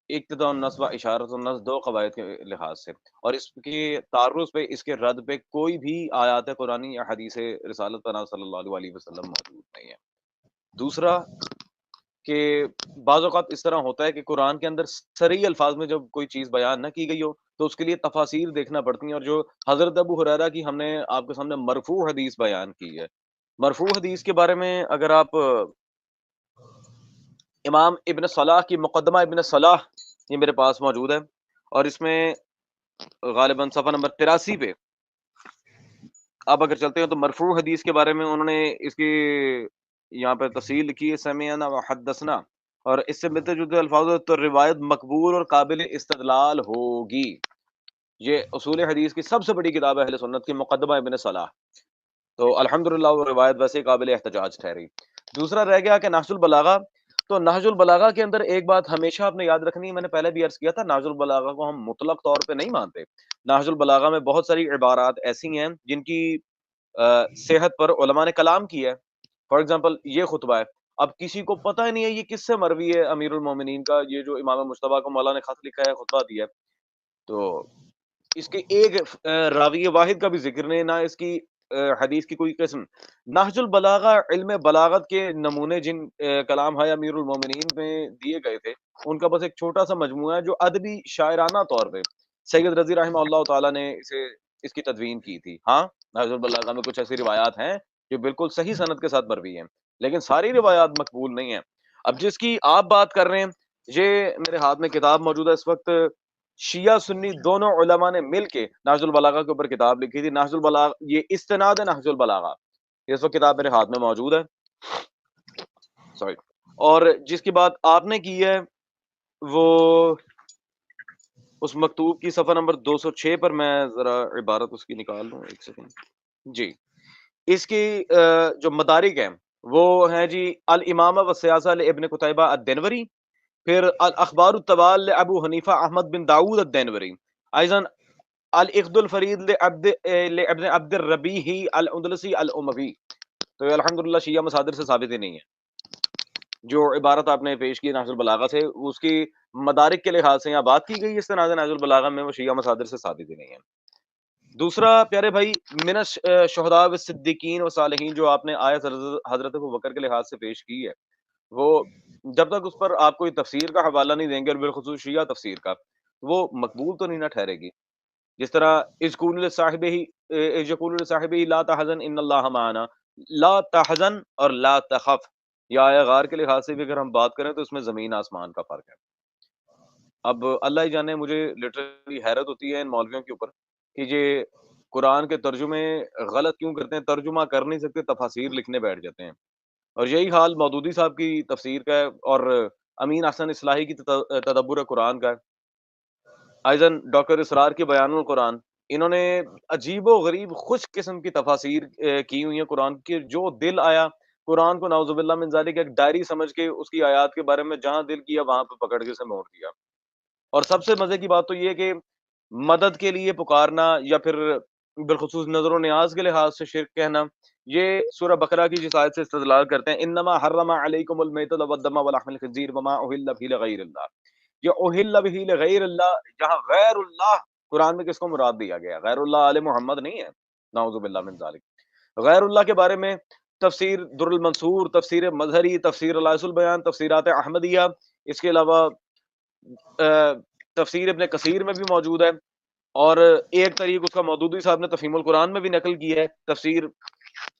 اقتداء النص و اشارت النص دو قواعد کے لحاظ سے، اور اس کی تعرض پہ اس کے رد پہ کوئی بھی آیات قرآنی یا حدیث رسالت پناہ صلی اللہ علیہ وسلم موجود نہیں ہے. دوسرا کہ بعض اوقات اس طرح ہوتا ہے کہ قرآن کے اندر صریح الفاظ میں جب کوئی چیز بیان نہ کی گئی ہو تو اس کے لیے تفاصیل دیکھنا پڑتی ہیں، اور جو حضرت ابو ہریرہ کی ہم نے آپ کے سامنے مرفوع حدیث بیان کی ہے، مرفوع حدیث کے بارے میں اگر آپ امام ابن صلاح کی مقدمہ ابن صلاح یہ میرے پاس موجود ہے، اور اس میں غالباً صفحہ نمبر 83 پہ آپ اگر چلتے ہیں تو مرفوع حدیث کے بارے میں انہوں نے اس کی یہاں پہ تفصیل لکھی ہے سمعنا و حدثنا، اور اس سے ملتے جلتے الفاظ تو روایت مقبول اور قابل استدلال ہوگی. یہ اصول حدیث کی سب سے بڑی کتاب ہے اہل سنت کی مقدمہ ابن صلاح، تو الحمدللہ وہ روایت ویسے قابل احتجاج ٹھہری. دوسرا رہ گیا کہ نہج البلاغہ. تو نہج البلاغہ کے اندر ایک بات ہمیشہ آپ نے یاد رکھنی ہے، میں نے پہلے بھی عرض کیا تھا، نہج البلاغہ کو ہم مطلق طور پہ نہیں مانتے. نہج البلاغہ میں بہت ساری عبارات ایسی ہیں جن کی صحت پر علماء نے کلام کیا ہے. فار ایگزامپل یہ خطبہ ہے، اب کسی کو پتہ ہی نہیں ہے یہ کس سے مروی ہے امیر المومنین کا، یہ جو امام مجتبیٰ کو مولا نے خط لکھا ہے خطبہ دیا ہے، تو اس کے ایک راوی واحد کا بھی ذکر نہیں، نہ اس کی حدیث کی کوئی قسم. نہج البلاغہ علم بلاغت کے نمونے جن کلام ہے امیر المومنین میں دیے گئے تھے ان کا بس ایک چھوٹا سا مجموعہ ہے جو ادبی شاعرانہ طور پہ سید رضی رحمہ اللہ تعالیٰ نے اس کی تدوین کی تھی. ہاں نہج البلاغہ میں کچھ ایسی روایات ہیں جو بالکل صحیح سند کے ساتھ مروی ہیں، لیکن ساری روایات مقبول نہیں ہیں. اب جس کی آپ بات کر رہے ہیں، یہ میرے ہاتھ میں کتاب موجود ہے اس وقت، شیعہ سنی دونوں علماء نے مل کے نہج البلاغہ کے اوپر کتاب لکھی تھی. نہج البلاغہ یہ استناد ہے نہج البلاغہ، اس وقت کتاب میرے ہاتھ میں موجود ہے، سوری، اور جس کی بات آپ نے کی ہے وہ اس مکتوب کی صفحہ نمبر 206 پر، میں ذرا عبارت اس کی نکال لوں، ایک سیکنڈ جی. اس کی جو مدارک ہیں وہ ہیں جی الامامہ والسیاسہ لابن قتیبہ الدینوری، پھر الاخبار الطوال لابو حنیفہ احمد بن داؤد الدینوری، ایضا الاخد الفرید لابن عبد الربیع الاندلسی الاموی. تو یہ الحمدللہ شیعہ مصادر سے ثابت ہی نہیں ہے. جو عبارت آپ نے پیش کی نہج البلاغہ سے، اس کی مدارک کے لحاظ سے یہاں بات کی گئی استناد نہج البلاغہ میں، وہ شیعہ مصادر سے ثابت ہی نہیں ہے. دوسرا پیارے بھائی، من الشہداء والصدیقین والصالحین جو آپ نے آیت حضرت ابوبکر کے لحاظ سے پیش کی ہے، وہ جب تک اس پر آپ کوئی تفسیر کا حوالہ نہیں دیں گے، اور بالخصوص شیعہ تفسیر کا، وہ مقبول تو نہیں نہ ٹھہرے گی. جس طرح اذ قولوا لصاحبہ لا تحزن ان اللہ معنا، لا تحزن اور لا تخف، یا آیا غار کے لحاظ سے بھی اگر ہم بات کریں تو اس میں زمین آسمان کا فرق ہے. اب اللہ ہی جانے، مجھے لٹرلی حیرت ہوتی ہے ان مولویوں کے اوپر کہ یہ قرآن کے ترجمے غلط کیوں کرتے ہیں، ترجمہ کر نہیں سکتے، تفاسیر لکھنے بیٹھ جاتے ہیں. اور یہی حال مودودی صاحب کی تفسیر کا ہے، اور امین احسن اصلاحی کی تدبر قرآن کا ہے. ایضاً ڈاکٹر اسرار کی بیان القرآن، انہوں نے عجیب و غریب خوش قسم کی تفاسیر کی ہوئی ہیں قرآن کی. جو دل آیا قرآن کو نعوذ باللہ من ذالک ایک ڈائری سمجھ کے اس کی آیات کے بارے میں جہاں دل کیا وہاں پہ پکڑ کے اسے موڑ دیا. اور سب سے مزے کی بات تو یہ کہ مدد کے لیے پکارنا، یا پھر بالخصوص نظر و نیاز کے لحاظ سے شرک کہنا، یہ سورہ بقرہ کی جس آیت سے استدلال کرتے ہیں، انما حرم علیکم المیتۃ والدم ولحم الخنزیر وما اہل به لغیر اللہ. یہ اہل به لغیر اللہ، جہاں غیر اللہ قرآن میں کس کو مراد دیا گیا؟ غیر اللہ آل محمد نہیں ہے، نعوذ باللہ من ذالک. غیر اللہ کے بارے میں تفسیر در المنصور، تفسیر مظہری، تفسیر الائس البیان، تفسیرات احمدیہ، اس کے علاوہ تفسیر ابن کثیر میں بھی موجود ہے، اور ایک طریق اس کا مودودی صاحب نے تفہیم القرآن میں بھی نقل کی ہے، تفسیر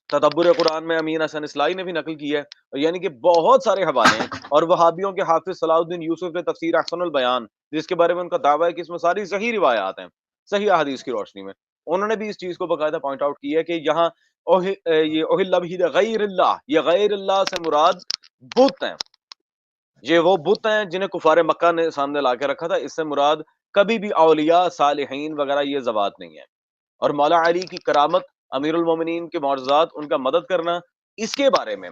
تدبر قرآن میں امین حسن اصلاحی نے بھی نقل کی ہے. یعنی کہ بہت سارے حوالے ہیں. اور وہابیوں کے حافظ صلاح الدین یوسف نے تفسیر احسن البیان، جس کے بارے میں ان کا دعویٰ ہے کہ اس میں ساری صحیح روایات ہیں، صحیح احادیث کی روشنی میں، انہوں نے بھی اس چیز کو باقاعدہ پوائنٹ آؤٹ کیا ہے کہ یہاں یہ اہل به غیر اللہ، یہ غیر اللہ سے مراد بت ہیں. یہ وہ بت ہیں جنہیں کفار مکہ نے سامنے لا کے رکھا تھا. اس سے مراد کبھی بھی اولیاء صالحین وغیرہ یہ ذوات نہیں ہیں. اور مولا علی کی کرامت، امیر المومنین کے معجزات، ان کا مدد کرنا، اس کے بارے میں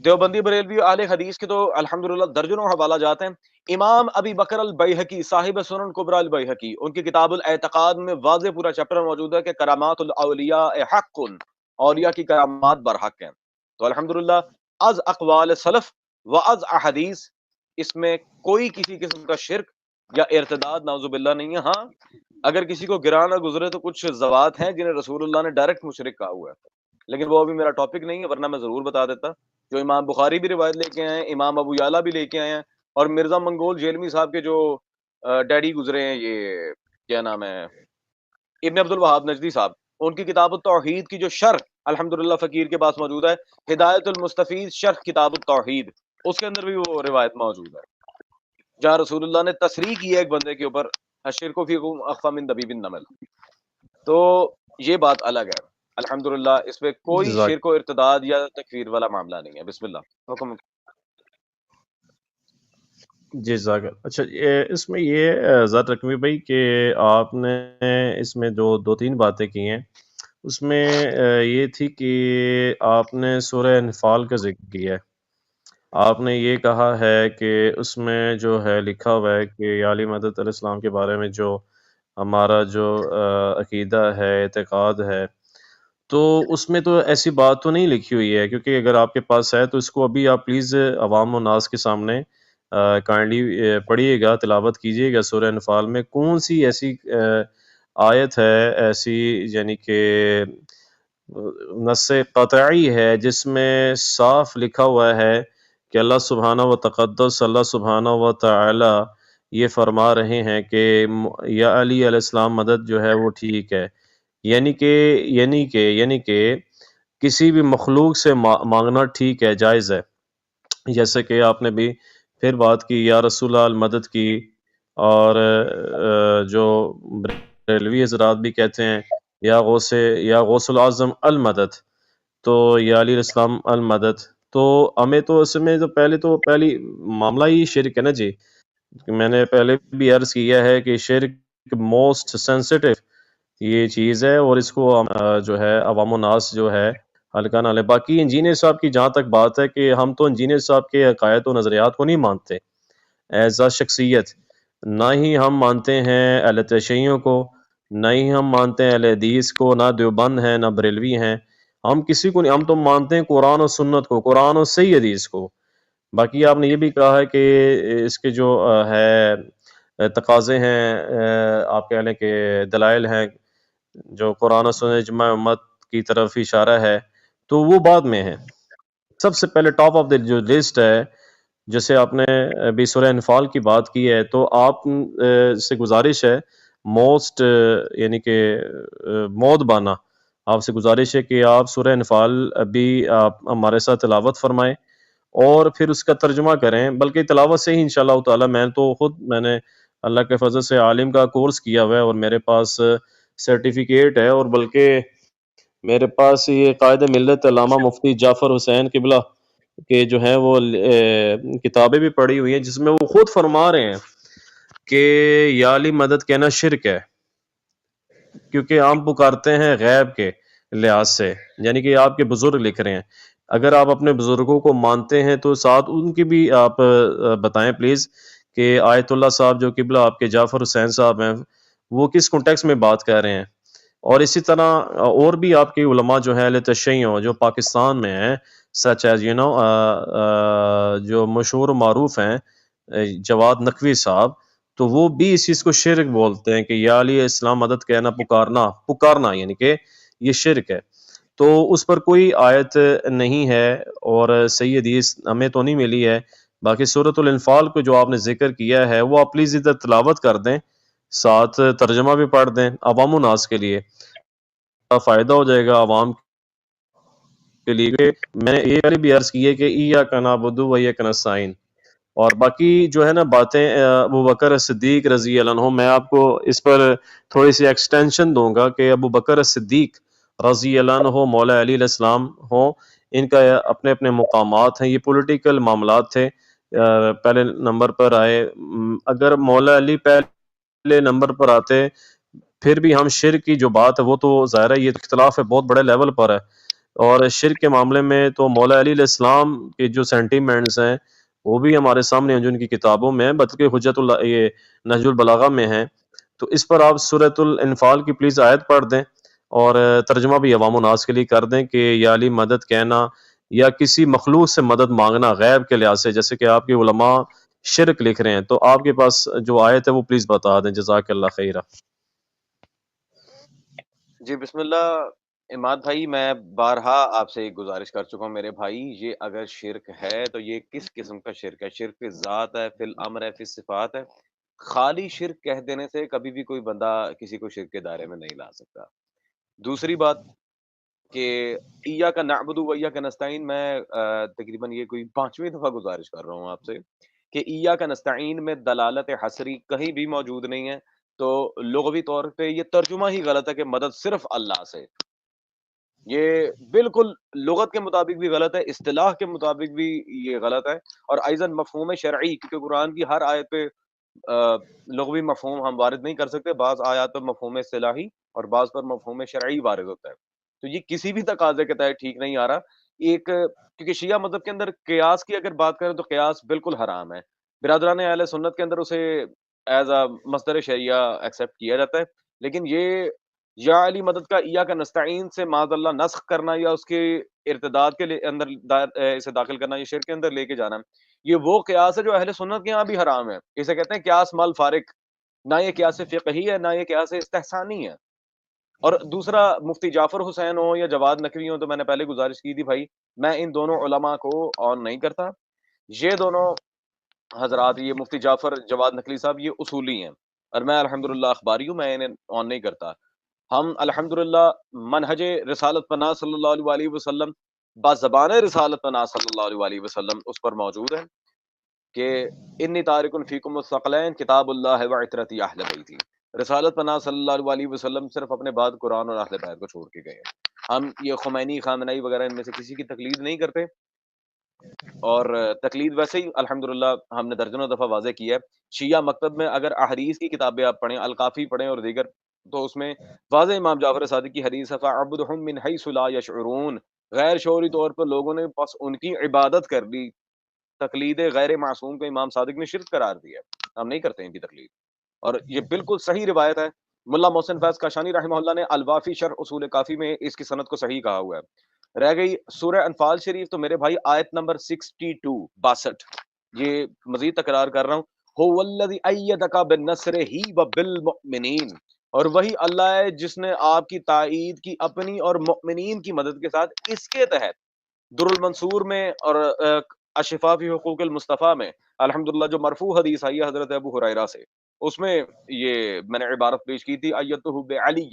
دیوبندی بریلوی اہل حدیث کے تو الحمدللہ درجنوں حوالہ جات ہیں. امام ابی بکر البیہقی صاحب سنن کبریٰ البیہقی، ان کی کتاب الاعتقاد میں واضح پورا چیپٹر موجود ہے کہ کرامات الاولیاء حق، اولیاء کی کرامات برحق ہیں. تو الحمدللہ از اقوال سلف و از احادیث اس میں کوئی کسی قسم کا شرک یا ارتداد نعوذ باللہ نہیں ہے. ہاں اگر کسی کو گرا نہ گزرے تو کچھ ذوات ہیں جنہیں رسول اللہ نے ڈائریکٹ مشرک کہا ہوا ہے، لیکن وہ ابھی میرا ٹاپک نہیں ہے، ورنہ میں ضرور بتا دیتا. جو امام بخاری بھی روایت لے کے آئے ہیں، امام ابو یعلا بھی لے کے آئے ہیں، اور مرزا منگول جیلمی صاحب کے جو ڈیڈی گزرے ہیں، یہ کیا نام ہے، ابن عبد الوہاب نجدی صاحب، ان کی کتاب التوحید کی جو شرح الحمدللہ فقیر کے پاس موجود ہے، ہدایت المستفید شرح کتاب التوحید، اس کے اندر بھی وہ روایت موجود ہے جہاں رسول اللہ نے تصریح کی ہے ایک بندے کے اوپر، الشرک فیکم اخفی من دبیب النمل. تو یہ بات الگ ہے. الحمدللہ اس پہ کوئی جزاک شرک و ارتداد یا تکفیر والا معاملہ نہیں ہے. بسم اللہ حکم. جزاک اللہ. اچھا اس میں یہ ذات رقمی بھائی کہ آپ نے اس میں جو 2-3 باتیں کی ہیں، اس میں یہ تھی کہ آپ نے سورہ انفال کا ذکر کیا ہے. آپ نے یہ کہا ہے کہ اس میں جو ہے لکھا ہوا ہے کہ علی مدد علیہ السلام کے بارے میں جو ہمارا جو عقیدہ ہے، اعتقاد ہے، تو اس میں تو ایسی بات تو نہیں لکھی ہوئی ہے، کیونکہ اگر آپ کے پاس ہے تو اس کو ابھی آپ پلیز عوام و ناس کے سامنے کائنڈلی پڑھیے گا، تلاوت کیجیے گا. سورہ انفال میں کون سی ایسی آیت ہے ایسی، یعنی کہ نص قطعی ہے جس میں صاف لکھا ہوا ہے کہ اللہ سبحانہ و تقدس، اللہ سبحانہ و تعالی یہ فرما رہے ہیں کہ یا علی علیہ السلام مدد جو ہے وہ ٹھیک ہے. یعنی کہ کسی بھی مخلوق سے مانگنا ٹھیک ہے، جائز ہے. جیسے کہ آپ نے بھی پھر بات کی یا رسول اللہ المدد کی، اور جو بریلوی حضرات بھی کہتے ہیں یا غوث العظم المدد. تو یا علی السلام المدد، تو ہمیں تو اس میں تو پہلی معاملہ ہی شرک ہے نا جی. میں نے پہلے بھی عرض کیا ہے کہ شرک موسٹ سینسٹیو یہ چیز ہے، اور اس کو جو ہے عوام الناس جو ہے ہلکا نہ لے. باقی انجینئر صاحب کی جہاں تک بات ہے کہ ہم تو انجینئر صاحب کے عقائد و نظریات کو نہیں مانتے ایز اے شخصیت، نہ ہی ہم مانتے ہیں اہل تشیعوں کو، نہ ہی ہم مانتے ہیں اہل حدیث کو، نہ دیوبند ہیں نہ بریلوی ہیں. ہم کسی کو نہیں، ہم تو مانتے ہیں قرآن و سنت کو، قرآن و صحیح حدیث کو. باقی آپ نے یہ بھی کہا ہے کہ اس کے جو ہے تقاضے ہیں، آپ کہہ لیں کہ دلائل ہیں جو قرآن و سنت اجماع امت کی طرف اشارہ ہے، تو وہ بعد میں ہے. سب سے پہلے ٹاپ آف دی جو لسٹ ہے، جیسے آپ نے ابھی سورہ انفال کی بات کی ہے، تو آپ سے گزارش ہے موسٹ یعنی کہ مود بانا، آپ سے گزارش ہے کہ آپ سورہ انفال ابھی آپ ہمارے ساتھ تلاوت فرمائیں اور پھر اس کا ترجمہ کریں. بلکہ تلاوت سے ہی انشاءاللہ تعالی میں نے اللہ کے فضل سے عالم کا کورس کیا ہوا ہے اور میرے پاس سرٹیفکیٹ ہے، اور بلکہ میرے پاس یہ قائد ملت علامہ مفتی جعفر حسین قبلہ کہ جو ہیں وہ کتابیں بھی پڑھی ہوئی ہیں، جس میں وہ خود فرما رہے ہیں کہ یا علی مدد کہنا شرک ہے، کیونکہ ہم پکارتے ہیں غیب کے لحاظ سے. یعنی کہ آپ کے بزرگ لکھ رہے ہیں، اگر آپ اپنے بزرگوں کو مانتے ہیں تو ساتھ ان کی بھی آپ بتائیں پلیز کہ آیت اللہ صاحب جو قبلہ آپ کے جعفر حسین صاحب ہیں، وہ کس کانٹیکس میں بات کر رہے ہیں. اور اسی طرح اور بھی آپ کے علماء جو ہیں اہل تشیع جو پاکستان میں ہیں، سچ ایز یو نو جو مشہور و معروف ہیں جواد نقوی صاحب، تو وہ بھی اس چیز کو شرک بولتے ہیں کہ یا علی اسلام مدد کہنا، پکارنا یعنی کہ یہ شرک ہے. تو اس پر کوئی آیت نہیں ہے اور صحیح حدیث ہمیں تو نہیں ملی ہے. باقی سورۃ الانفال کو جو آپ نے ذکر کیا ہے وہ آپ پلیز ادھر تلاوت کر دیں، ساتھ ترجمہ بھی پڑھ دیں عوام الناس کے لیے، فائدہ ہو جائے گا عوام کے لیے. میں نے یہ والی بھی عرض کی ہے کہ ایاک نعبد و ایاک نستعین. اور باقی جو ہے نا باتیں ابو بکر صدیق رضی اللہ عنہ، میں آپ کو اس پر تھوڑی سی ایکسٹینشن دوں گا کہ ابو بکر صدیق رضی اللہ عنہ مولا علی علیہ السلام ہوں، ان کا اپنے اپنے مقامات ہیں. یہ پولیٹیکل معاملات تھے، پہلے نمبر پر آئے. اگر مولا علی پہلے نمبر پر آتے پھر بھی ہم شرک کی جو بات ہے وہ تو ظاہر ہے یہ اختلاف ہے بہت بڑے لیول پر ہے. اور شرک کے معاملے میں تو مولا علی علیہ السلام کے جو سینٹیمنٹس ہیں وہ بھی ہمارے سامنے ہیں جو ان کی کتابوں میں ہیں، بلکہ حجت اللہ یہ نہج البلاغہ میں ہیں. تو اس پر آپ سورۃ الانفال کی پلیز آیت پڑھ دیں اور ترجمہ بھی عوام الناس کے لیے کر دیں کہ یا علی مدد کہنا یا کسی مخلوق سے مدد مانگنا غیب کے لحاظ سے، جیسے کہ آپ کے علماء شرک لکھ رہے ہیں، تو آپ کے پاس جو آیت ہے وہ پلیز بتا دیں. جزاک اللہ خیرہ. جی بسم اللہ. اماد بھائی میں بارہا آپ سے ایک گزارش کر چکا ہوں میرے بھائی، یہ اگر شرک ہے تو یہ کس قسم کا شرک ہے؟ شرک فی ذات ہے، فی الامر ہے، فی صفات ہے. خالی شرک کہہ دینے سے کبھی بھی کوئی بندہ کسی کو شرک کے دائرے میں نہیں لا سکتا. دوسری بات کہ ایاک نعبد و ایاک نستعین، میں تقریباً یہ کوئی 5ویں دفعہ گزارش کر رہا ہوں آپ سے کہ ایاک نستعین میں دلالت حصری کہیں بھی موجود نہیں ہے. تو لغوی طور پہ یہ ترجمہ ہی غلط ہے کہ مدد صرف اللہ سے. یہ بالکل لغت کے مطابق بھی غلط ہے، اصطلاح کے مطابق بھی یہ غلط ہے، اور ایضاً مفہوم شرعی، کیونکہ قرآن کی ہر آیت پہ لغوی مفہوم ہم وارد نہیں کر سکتے. بعض آیات پر مفہوم اصطلاحی اور بعض پر مفہوم شرعی وارد ہوتا ہے. تو یہ کسی بھی تقاضے کے تحت ٹھیک نہیں آ رہا. ایک کیونکہ شیعہ مذہب کے اندر قیاس کی اگر بات کریں تو قیاس بالکل حرام ہے. برادران اہل سنت کے اندر اسے ایز اے مصدر شریعہ ایکسیپٹ کیا جاتا ہے، لیکن یہ یا علی مدد کا ایاک نستعین سے معاذ اللہ نسخ کرنا یا اس کے ارتداد کے اندر اسے داخل کرنا، یہ شرک کے اندر لے کے جانا، یہ وہ قیاس ہے جو اہل سنت کے یہاں بھی حرام ہے. اسے کہتے ہیں قیاس مال فارق، نہ یہ قیاس فقہی ہے نہ یہ قیاس استحسانی ہے. اور دوسرا مفتی جعفر حسین ہو یا جواد نقوی ہو، تو میں نے پہلے گزارش کی تھی بھائی میں ان دونوں علماء کو آن نہیں کرتا. یہ دونوں حضرات، یہ مفتی جعفر جواد نقوی صاحب، یہ اصولی ہیں، اور میں الحمدللہ اخباری ہوں، میں انہیں آن نہیں کرتا. ہم الحمدللہ منہج رسالت پناہ صلی اللہ علیہ وسلم، بازبان رسالت پناہ صلی اللہ علیہ وسلم اس پر موجود ہے کہ انی تارک فیکم الثقلین کتاب اللہ و عترتی اہل بیتی. رسالت پناہ صلی اللہ علیہ وسلم صرف اپنے بعد قرآن اور اہل بیت کو چھوڑ کے گئے ہیں۔ ہم یہ خمینی خامنائی وغیرہ ان میں سے کسی کی تقلید نہیں کرتے، اور تقلید ویسے ہی الحمدللہ ہم نے درجنوں دفعہ واضح کیا ہے۔ شیعہ مکتب میں اگر احادیث کی کتابیں آپ پڑھیں، الکافی پڑھیں اور دیگر، تو اس میں واضح امام جعفر صادق کی حدیث ہے فَعَبُدْهُم مِّنْ حَيْثُ لَا يَشْعُرُونَ، غیر شعوری طور پر لوگوں نے بس ان کی عبادت کر لی۔ تقلید غیر معصوم کو امام صادق نے شرک قرار دیا ہے، ہم نہیں کرتے ان کی تقلید، اور یہ بالکل صحیح روایت ہے۔ ملا محسن فیض کاشانی رحمہ اللہ نے الوافی شرح اصول کافی میں اس کی سند کو صحیح کہا ہوا ہے۔ رہ گئی سورہ انفال شریف، تو میرے بھائی آیت نمبر 62 یہ مزید تکرار کر رہا ہوں، هو الذی ایدک بالنصرہ وبالمؤمنین، اور وہی اللہ ہے جس نے آپ کی تائید کی اپنی اور مؤمنین کی مدد کے ساتھ۔ اس کے تحت در المنصور میں اور اشفاء فی حقوق المصطفیٰ میں الحمدللہ جو مرفوع حدیث آئی ہے حضرت ابو ہریرہ سے، اس میں یہ میں نے عبارت پیش کی تھی ایتہ بعلی،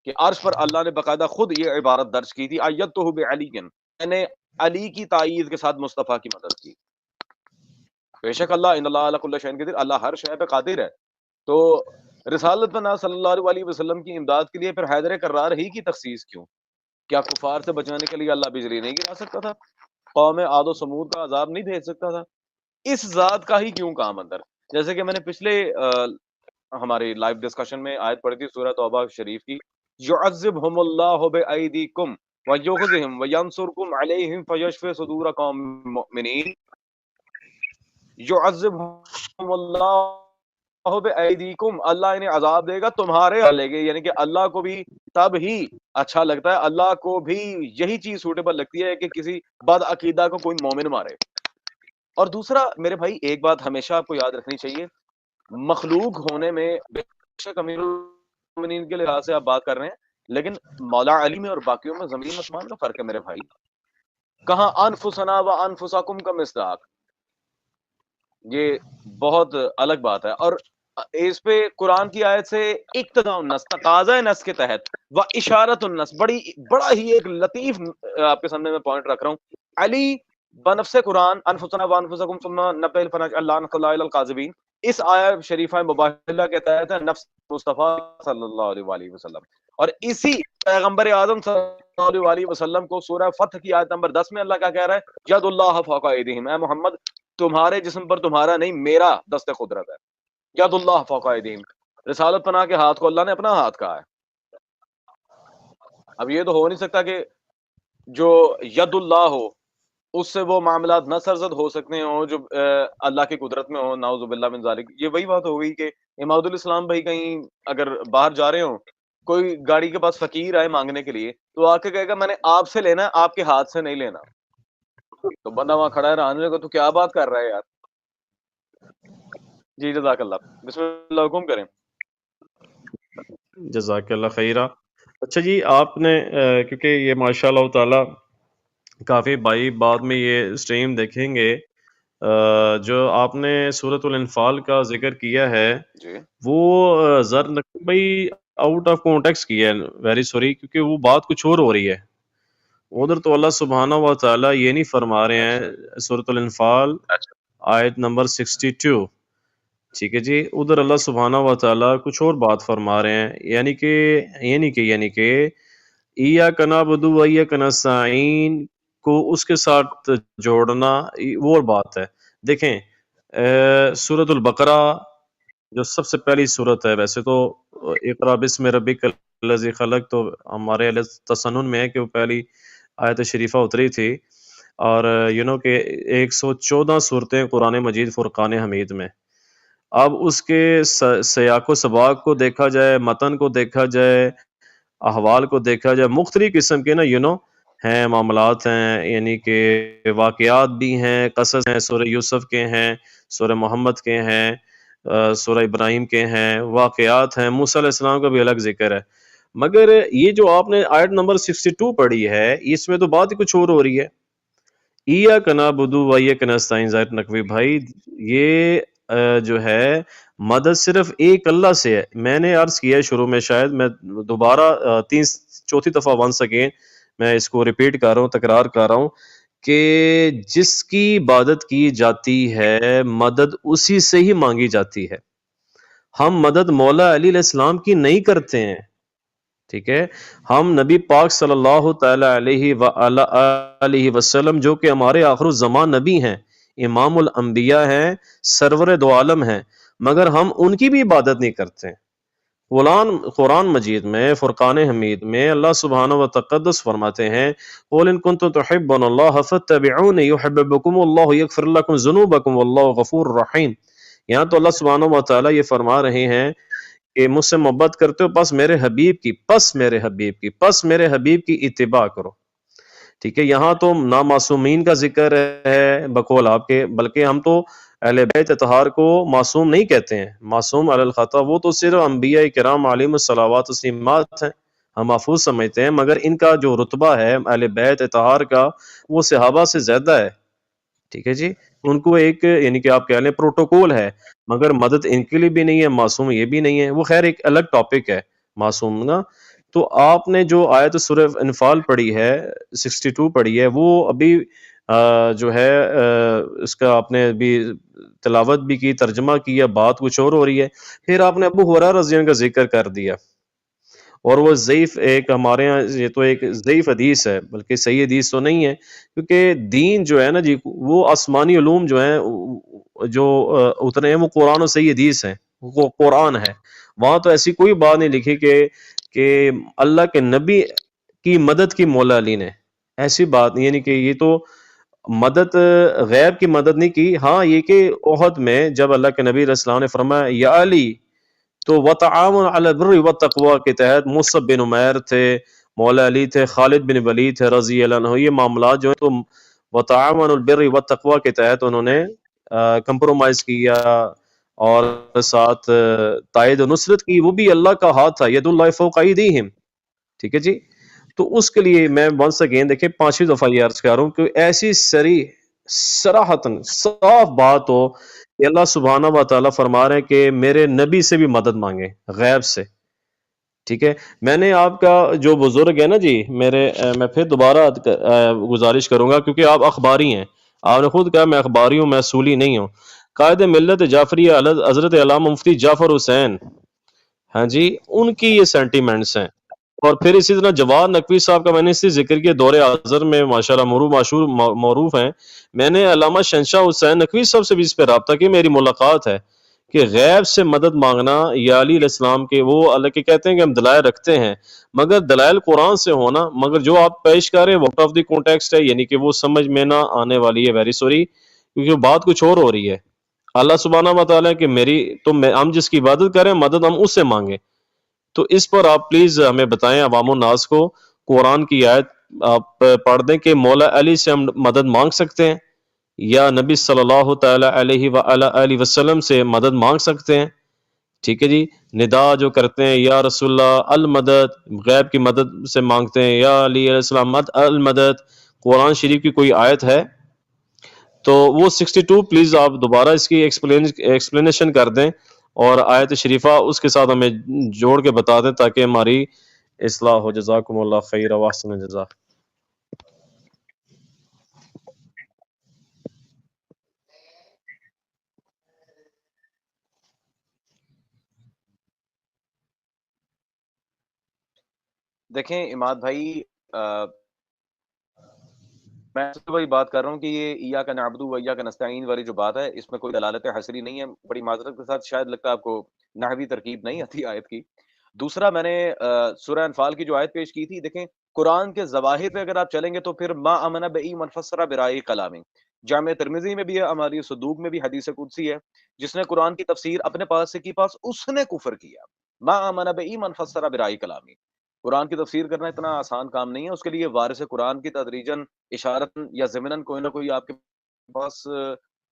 کہ عرش پر اللہ نے باقاعدہ خود یہ عبارت درج کی تھی ایتہ بعلی، میں نے علی کی تائید کے ساتھ مصطفیٰ کی مدد کی۔ بے شک اللہ ان اللہ علی کل شیء قدیر، اللہ ہر شے پہ قادر ہے۔ تو رسالت پناہ صلی اللہ علیہ وسلم کی امداد کے لیے پھر حیدر کرار ہی کی تخصیص کیوں؟ کیا کفار سے بچانے کے لیے اللہ بجلی نہیں گرا سکتا تھا؟ قوم عاد و سمود کا عذاب نہیں بھیج سکتا تھا؟ اس ذات کا ہی کیوں کام اندر؟ جیسے کہ میں نے پچھلے ہماری لائیو ڈسکشن میں آیت پڑھی تھی سورہ توبہ شریف کی، یعذبہم اللہ بایدیکم ویخزہم وینصرکم علیہم فیشفی صدور قوم مؤمنین، یعذبہم اللہ بایدیکم، اللہ انہیں عذاب دے گا تمہارے لے گے، یعنی کہ اللہ کو بھی تب ہی اچھا لگتا ہے، اللہ کو بھی یہی چیز سوٹیبل لگتی ہے کہ کسی بد عقیدہ کو کوئی مومن مارے۔ اور دوسرا میرے بھائی ایک بات ہمیشہ آپ کو یاد رکھنی چاہیے، مخلوق ہونے میں بے شک امیر المومنین کے لحاظ سے آپ بات کر رہے ہیں، لیکن مولا علی میں اور باقیوں میں زمین آسمان کا فرق ہے میرے بھائی۔ کہاں انفسنا و انفسکم کا مصداق، یہ بہت الگ بات ہے۔ اور اس پہ قرآن کی آیت سے اقتضاء النص، تقاضۂ نص کے تحت و اشارت النص، بڑا ہی ایک لطیف آپ کے سامنے میں پوائنٹ رکھ رہا ہوں۔ علی بنفس قرآن انفسنا و انفسکم ثم نبتہل فنجعل لعنۃ اللہ علی الکاذبین، اس آیہ شریفہ مباہلہ کے تحت ہے نفس مصطفیٰ صلی اللہ علیہ وسلم، اور اسی پیغمبر اعظم صلی اللہ علیہ وسلم کو سورہ فتح کی آیت نمبر 10 میں اللہ کیا کہہ رہا ہے، ید اللہ فوق ایدیہم، اے محمد تمہارے جسم پر تمہارا نہیں میرا دست قدرت ہے، ید اللہ فوق ایدیہم، رسالت پناہ کے ہاتھ کو اللہ نے اپنا ہاتھ کہا ہے۔ اب یہ تو ہو نہیں سکتا کہ جو ید اللہ ہو اس سے وہ معاملات نہ سرزد ہو سکتے ہوں جو اللہ کی قدرت میں ہو، نعوذ باللہ من ذالک۔ یہ وہی بات ہو گئی کہ اماد الاسلام بھائی کہیں اگر باہر جا رہے ہوں، کوئی گاڑی کے پاس فقیر آئے مانگنے کے لیے، تو آ کے کہے گا میں نے آپ سے لینا ہے، آپ کے ہاتھ سے نہیں لینا، تو بندہ وہاں کھڑا ہے رہنے کو، تو کیا بات کر رہا ہے یار۔ جی جزاک اللہ، بسم اللہ حکم کریں۔ جزاک اللہ خیرہ۔ اچھا جی، آپ نے کیونکہ یہ ماشاء اللہ تعالی کافی بھائی بعد میں یہ اسٹریم دیکھیں گے، جو آپ نے سورۃ الانفال کا ذکر کیا ہے جی وہ زر نقوی بھائی آؤٹ آف کانٹیکس کیا ہے، ویری سوری، کیونکہ وہ بات کچھ اور ہو رہی ہے ادھر، تو اللہ سبحانہ و تعالیٰ یہ نہیں فرما رہے ہیں سورۃ الانفال آیت نمبر 62، ٹھیک ہے جی، ادھر اللہ سبحانہ و تعالیٰ کچھ اور بات فرما رہے ہیں، یعنی کہ ایاک نعبد و ایاک نستعین کو اس کے ساتھ جوڑنا وہ اور بات ہے۔ دیکھیں سورۃ البقرہ جو سب سے پہلی سورت ہے، ویسے تو اقرا بسم ربک الذی خلق تو ہمارے تسنن میں ہے کہ وہ پہلی آیت شریفہ اتری تھی، اور کہ 114 صورتیں قرآن مجید فرقان حمید میں۔ اب اس کے سیاق و سباق کو دیکھا جائے، متن کو دیکھا جائے، احوال کو دیکھا جائے، مختلف قسم کے ہیں معاملات ہیں، یعنی کہ واقعات بھی ہیں، قصص ہیں، سورہ یوسف کے ہیں، سورہ محمد کے ہیں، سورہ ابراہیم کے ہیں، واقعات ہیں، موسیٰ علیہ السلام کا بھی الگ ذکر ہے، مگر یہ جو آپ نے آیت نمبر 62 پڑھی ہے اس میں تو بات ہی کچھ اور ہو رہی ہے۔ ایاک نعبد و ایاک نستعین، ظاہر نقوی بھائی یہ جو ہے مدد صرف ایک اللہ سے ہے۔ میں نے عرض کیا ہے شروع میں، شاید میں دوبارہ چوتھی دفعہ ونس اگین میں اس کو ریپیٹ کر رہا ہوں، تکرار کر رہا ہوں کہ جس کی عبادت کی جاتی ہے مدد اسی سے ہی مانگی جاتی ہے۔ ہم مدد مولا علی علیہ السلام کی نہیں کرتے ہیں، ٹھیک ہے؟ ہم نبی پاک صلی اللہ تعالی علیہ وآلہ وسلم جو کہ ہمارے آخر الزمان نبی ہیں، امام الانبیاء ہیں، سرور دو عالم ہیں، مگر ہم ان کی بھی عبادت نہیں کرتے ہیں۔ قرآن مجید میں فرقان حمید میں اللہ سبحانہ و تقدس فرماتے ہیں قُلْ إِن كُنتُمْ تُحِبُّونَ اللَّهَ فَاتَّبِعُونِ يُحِبِّبْكُمُ اللَّهُ يَغْفِرْ لَكُمْ ذُنُوبَكُمْ وَاللَّهُ غَفُورٌ رَحِيمٌ۔ یہاں تو اللہ سبحانہ و تعالیٰ یہ فرما رہے ہیں کہ مجھ سے محبت کرتے ہو، پس میرے حبیب کی اتباع کرو، ٹھیک ہے؟ یہاں تو نامعصومین کا ذکر ہے بقول آپ کے، بلکہ ہم تو اہل بیت اطہار کو معصوم نہیں کہتے ہیں، معصوم علی الخطا، وہ تو صرف انبیاء کرام علیہم الصلوات والتسلیمات ہیں، ہم محفوظ سمجھتے ہیں، مگر ان کا جو رتبہ ہے اہل بیت اطہار کا وہ صحابہ سے زیادہ ہے، ٹھیک ہے جی؟ ان کو ایک یعنی کہ آپ کہہ لیں پروٹوکول ہے، مگر مدد ان کے لیے بھی نہیں ہے، معصوم یہ بھی نہیں ہے، وہ خیر ایک الگ ٹاپک ہے معصوم نا۔ تو آپ نے جو آیت سورہ انفال پڑھی ہے 62 پڑھی ہے، وہ ابھی جو ہے اس کا آپ نے ابھی تلاوت بھی کی، ترجمہ کیا، بات کچھ اور ہو رہی ہے، پھر آپ نے ابو ہریرہ رضی اللہ عنہ کا ذکر کر دیا، اور وہ ضعیف ایک ہمارے ہاں یہ تو ایک ضعیف حدیث ہے، بلکہ صحیح حدیث تو نہیں ہے، کیونکہ دین جو ہے نا جی، وہ آسمانی علوم جو ہیں جو اتنے ہیں وہ قرآن و صحیح حدیث ہیں، وہ قرآن ہے، وہاں تو ایسی کوئی بات نہیں لکھی کہ اللہ کے نبی کی مدد کی مولا علی نے، ایسی بات نہیں، یعنی کہ یہ تو مدد غیب کی مدد نہیں کی، ہاں یہ کہ احد میں جب اللہ کے نبی علیہ السلام نے فرمایا یا علی، تو وتعاون علی البر والتقوی کے تحت مصعب بن عمیر تھے، مولا علی تھے، خالد بن ولید تھے رضی اللہ عنہ، یہ معاملات جو ہیں تو وتعاون البر والتقوی کے تحت انہوں نے کمپرومائز کیا اور ساتھ تائید و نصرت کی، وہ بھی اللہ کا ہاتھ تھا، ید اللہ فوق ایدیہم، ٹھیک ہے جی؟ تو اس کے لیے میں ونس اگین دیکھیں 5ویں دفعہ یہ عرض کر رہا ہوں کہ ایسی صراحتاً صاف بات ہو کہ اللہ سبحانہ و تعالیٰ فرما رہے ہیں کہ میرے نبی سے بھی مدد مانگے غیب سے، ٹھیک ہے؟ میں نے آپ کا جو بزرگ ہے نا جی میرے میں پھر دوبارہ گزارش کروں گا، کیونکہ آپ اخباری ہیں، آپ نے خود کہا میں اخباری ہوں، میں اصولی نہیں ہوں۔ قائد ملت جعفری حضرت علامہ مفتی جعفر حسین، ہاں جی، ان کی یہ سینٹیمنٹس ہیں، اور پھر اسی طرح جواد نقوی صاحب کا میں نے اس سے ذکر کیا، دور حاضر میں ماشاءاللہ معروف ہیں، میں نے علامہ شہنشاہ حسین نقوی صاحب سے بھی اس پہ رابطہ کی، میری ملاقات ہے کہ غیب سے مدد مانگنا یا علی علیہ السلام کے، وہ اللہ کے کہتے ہیں کہ ہم دلائل رکھتے ہیں، مگر دلائل قرآن سے ہونا، مگر جو آپ پیش کر رہے ہیں آؤٹ آف دی کانٹیکسٹ ہے، یعنی کہ وہ سمجھ میں نہ آنے والی ہے، ویری سوری، کیونکہ بات کچھ اور ہو رہی ہے۔ اللہ سبحانہ و تعالیٰ کہ میری تو ہم جس کی عبادت کریں مدد ہم اس سے مانگیں، تو اس پر آپ پلیز ہمیں بتائیں عوام الناس کو، قرآن کی آیت آپ پڑھ دیں کہ مولا علی سے ہم مدد مانگ سکتے ہیں یا نبی صلی اللہ تعالی علیہ وآلہ وسلم سے مدد مانگ سکتے ہیں، ٹھیک ہے جی؟ ندا جو کرتے ہیں یا رسول اللہ المدد، غیب کی مدد سے مانگتے ہیں یا علی علیہ السلام المدد، قرآن شریف کی کوئی آیت ہے تو وہ 62 پلیز آپ دوبارہ اس کی ایکسپلینیشن کر دیں، اور آیت شریفہ اس کے ساتھ ہمیں جوڑ کے بتا دیں تاکہ ہماری اصلاح ہو۔ جزاکم اللہ خیر واحسن الجزاء۔ دیکھیں عماد بھائی، میں سب سے بڑی بات کر رہا ہوں کہ یہ ایاک نعبد و ایاک نستعین والی جو بات ہے، اس میں کوئی دلالت حصری نہیں ہے، بڑی معذرت کے ساتھ، شاید لگتا ہے آپ کو نحوی ترکیب نہیں آتی آیت کی۔ دوسرا، میں نے سورہ انفال کی جو آیت پیش کی تھی، دیکھیں قرآن کے ظواہر پہ اگر آپ چلیں گے تو پھر ما امن بئی من فسر برائے کلامی، جامع ترمذی میں بھی ہے، ہماری صدوق میں بھی حدیث قدسی ہے، جس نے قرآن کی تفسیر اپنے پاس سے کی پاس اس نے کفر کیا، ما امن بئی من فسر برائے کلامی۔ قرآن کی تفسیر کرنا اتنا آسان کام نہیں ہے، اس کے لیے وارث قرآن کی تدریجاً اشارتاً یا ضمناً کوئی نہ کوئی آپ کے پاس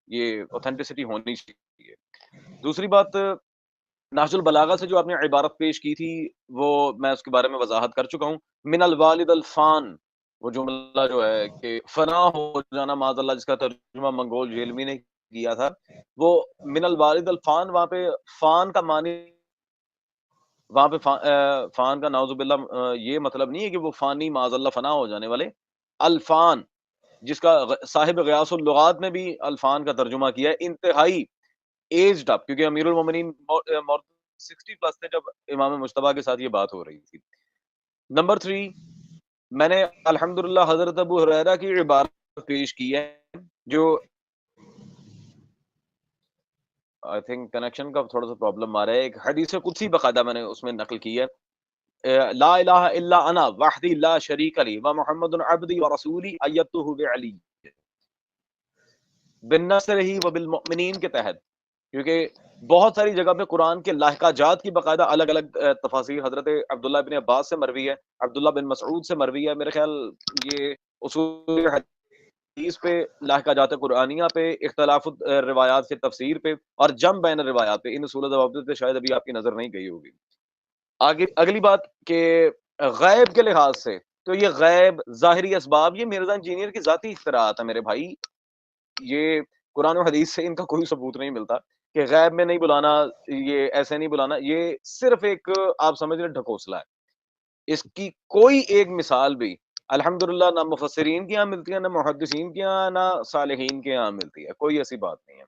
یہ اوتھینٹسٹی ہونی چاہیے۔ دوسری بات، نہج البلاغہ سے جو آپ نے عبارت پیش کی تھی، وہ میں اس کے بارے میں وضاحت کر چکا ہوں۔ من الوالد الفان، وہ جملہ جو ہے کہ فنا ہو جانا معاذ اللہ، جس کا ترجمہ منگول جیلمی نے کیا تھا، وہ من الوالد الفان، وہاں پہ فان کا معنی، وہاں پہ فان کا نعوذ باللہ یہ مطلب نہیں ہے کہ وہ فانی معاذ اللہ فنا ہو جانے والے، الفان جس کا صاحب غیاث اللغات نے بھی الفان کا ترجمہ کیا ہے، انتہائی ایجڈ اپ، کیونکہ امیر المومنین 60 پلس تھے جب امام مجتبیٰ کے ساتھ یہ بات ہو رہی تھی. نمبر 3، میں نے الحمدللہ حضرت ابو ہریرہ کی عبارت پیش کی ہے جو آئی تھنک کنیکشن کا تھوڑا سا پرابلم آ رہا ہے. ایک حدیث قدسی باقاعدہ میں نے اس میں نقل کی ہے، لا الہ الا انا وحدی لا شریک لی و محمد عبدی و رسولی ایدتہ بعلی بالنصر ہی و بالمؤمنین کے تحت، کیونکہ بہت ساری جگہ پہ قرآن کے لاحقہ جات کی باقاعدہ الگ الگ تفاسیر حضرت عبداللہ بن عباس سے مروی ہے، عبداللہ بن مسعود سے مروی ہے. میرے خیال یہ اصول حدیث پہ، لاحقہ جات قرآنیہ پہ، اختلاف روایات کی تفسیر پہ اور جم بین روایات پہ، ان اصول و ضوابط پہ شاید ابھی آپ کی نظر نہیں گئی ہوگی. آگے اگلی بات کہ غیب کے لحاظ سے تو یہ غیب ظاہری اسباب یہ مرزا انجینئر کی ذاتی اختراعات ہے میرے بھائی. یہ قرآن و حدیث سے ان کا کوئی ثبوت نہیں ملتا کہ غیب میں نہیں بلانا، یہ ایسے نہیں بلانا، یہ صرف ایک آپ سمجھ رہے ڈھکوسلا ہے. اس کی کوئی ایک مثال بھی الحمدللہ نہ مفسرین کے یہاں ملتی ہے، نہ محدثین کے یہاں، نہ صالحین کے یہاں ملتی ہے. کوئی ایسی بات نہیں ہے.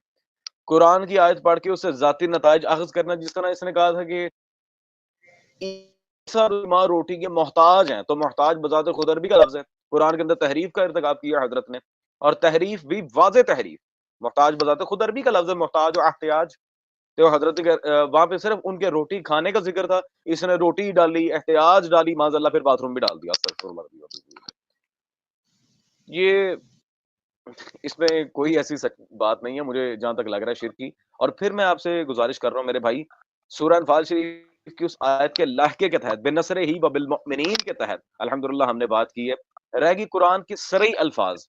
قرآن کی آیت پڑھ کے اس سے ذاتی نتائج اخذ کرنا، جس طرح اس نے کہا تھا کہ ماں روٹی کے محتاج ہیں، تو محتاج بذات خود عربی کا لفظ ہے. قرآن کے اندر تحریف کا ارتکاب کیا حضرت نے، اور تحریف بھی واضح تحریف. محتاج بذات خود عربی کا لفظ ہے، محتاج و احتیاج. تو حضرت وہاں پہ صرف ان کے روٹی کھانے کا ذکر تھا، اس نے روٹی ڈالی، احتیاج ڈالی، معاذ اللہ پھر باتھ روم بھی ڈال دیا. استغفر اللہ. یہ اس میں کوئی ایسی بات نہیں ہے مجھے جہاں تک لگ رہا ہے شرک کی. اور پھر میں آپ سے گزارش کر رہا ہوں میرے بھائی، سورہ انفال شریف کی اس آیت کے لاحقے کے تحت بنصر ہی و بالمؤمنین کے تحت الحمدللہ ہم نے بات کی ہے. رہ گی قرآن کی سرئی الفاظ،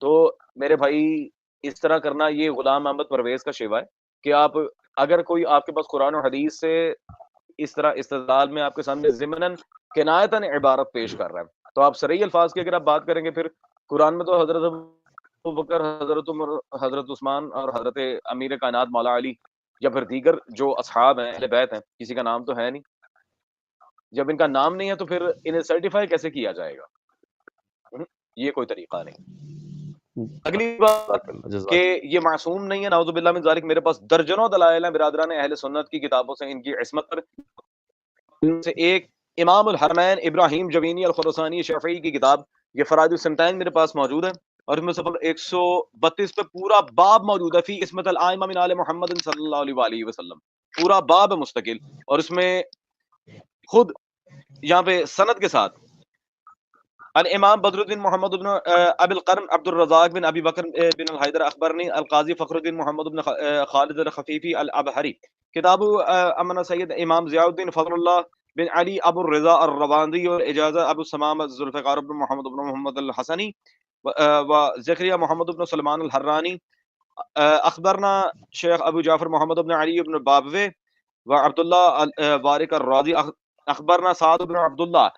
تو میرے بھائی اس طرح کرنا یہ غلام محمد پرویز کا شیوا ہے کہ آپ اگر کوئی آپ کے پاس قرآن و حدیث سے اس طرح استدلال میں آپ کے سامنے ضمناً کنایتاً عبارت پیش کر رہا ہے، تو آپ سرئی الفاظ کی اگر آپ بات کریں گے، پھر قرآن میں تو حضرت ابوبکر، حضرت عمر، حضرت عثمان اور حضرت امیر کائنات مولا علی یا پھر دیگر جو اصحاب ہیں، اہل بیت ہیں، کسی کا نام تو ہے نہیں. جب ان کا نام نہیں ہے تو پھر انہیں سرٹیفائی کیسے کیا جائے گا؟ یہ کوئی طریقہ نہیں. اگلی بات کہ یہ معصوم نہیں ہے، نعوذ باللہ من ذالک. میرے پاس درجنوں دلائل ہیں برادران اہل سنت کی کتابوں سے ان کی عصمت پر. ان سے ایک امام الحرمین ابراہیم جوینی الخراسانی شافعی کی کتاب، یہ فرائض السنتین میرے پاس موجود ہے، اور اس میں صفحہ 132 پہ پورا باب موجود ہے فی عصمت الائمہ من آل محمد صلی اللہ علیہ وآلہ وسلم. پورا باب ہے مستقل، اور اس میں خود یہاں پہ سند کے ساتھ الامام بدر الدین محمد بن ابی القرن عبد الرزاق بن ابی بکر بن الحیدر اخبرنی القاضی فخر الدین محمد بن خالد الخفیفی الابحری، کتاب امن سید امام ضیاء الدین فضل اللہ بن علی ابو الرضا الرواندی اور اجازہ ابو السمام ذوالفقار بن محمد الحسنی و زکریا محمد بن سلمان الحرانی. اخبرنا شیخ ابو جعفر محمد بن علی بن بابوے و عبداللہ بارک الرازی. اخبرنا سعد بن عبداللہ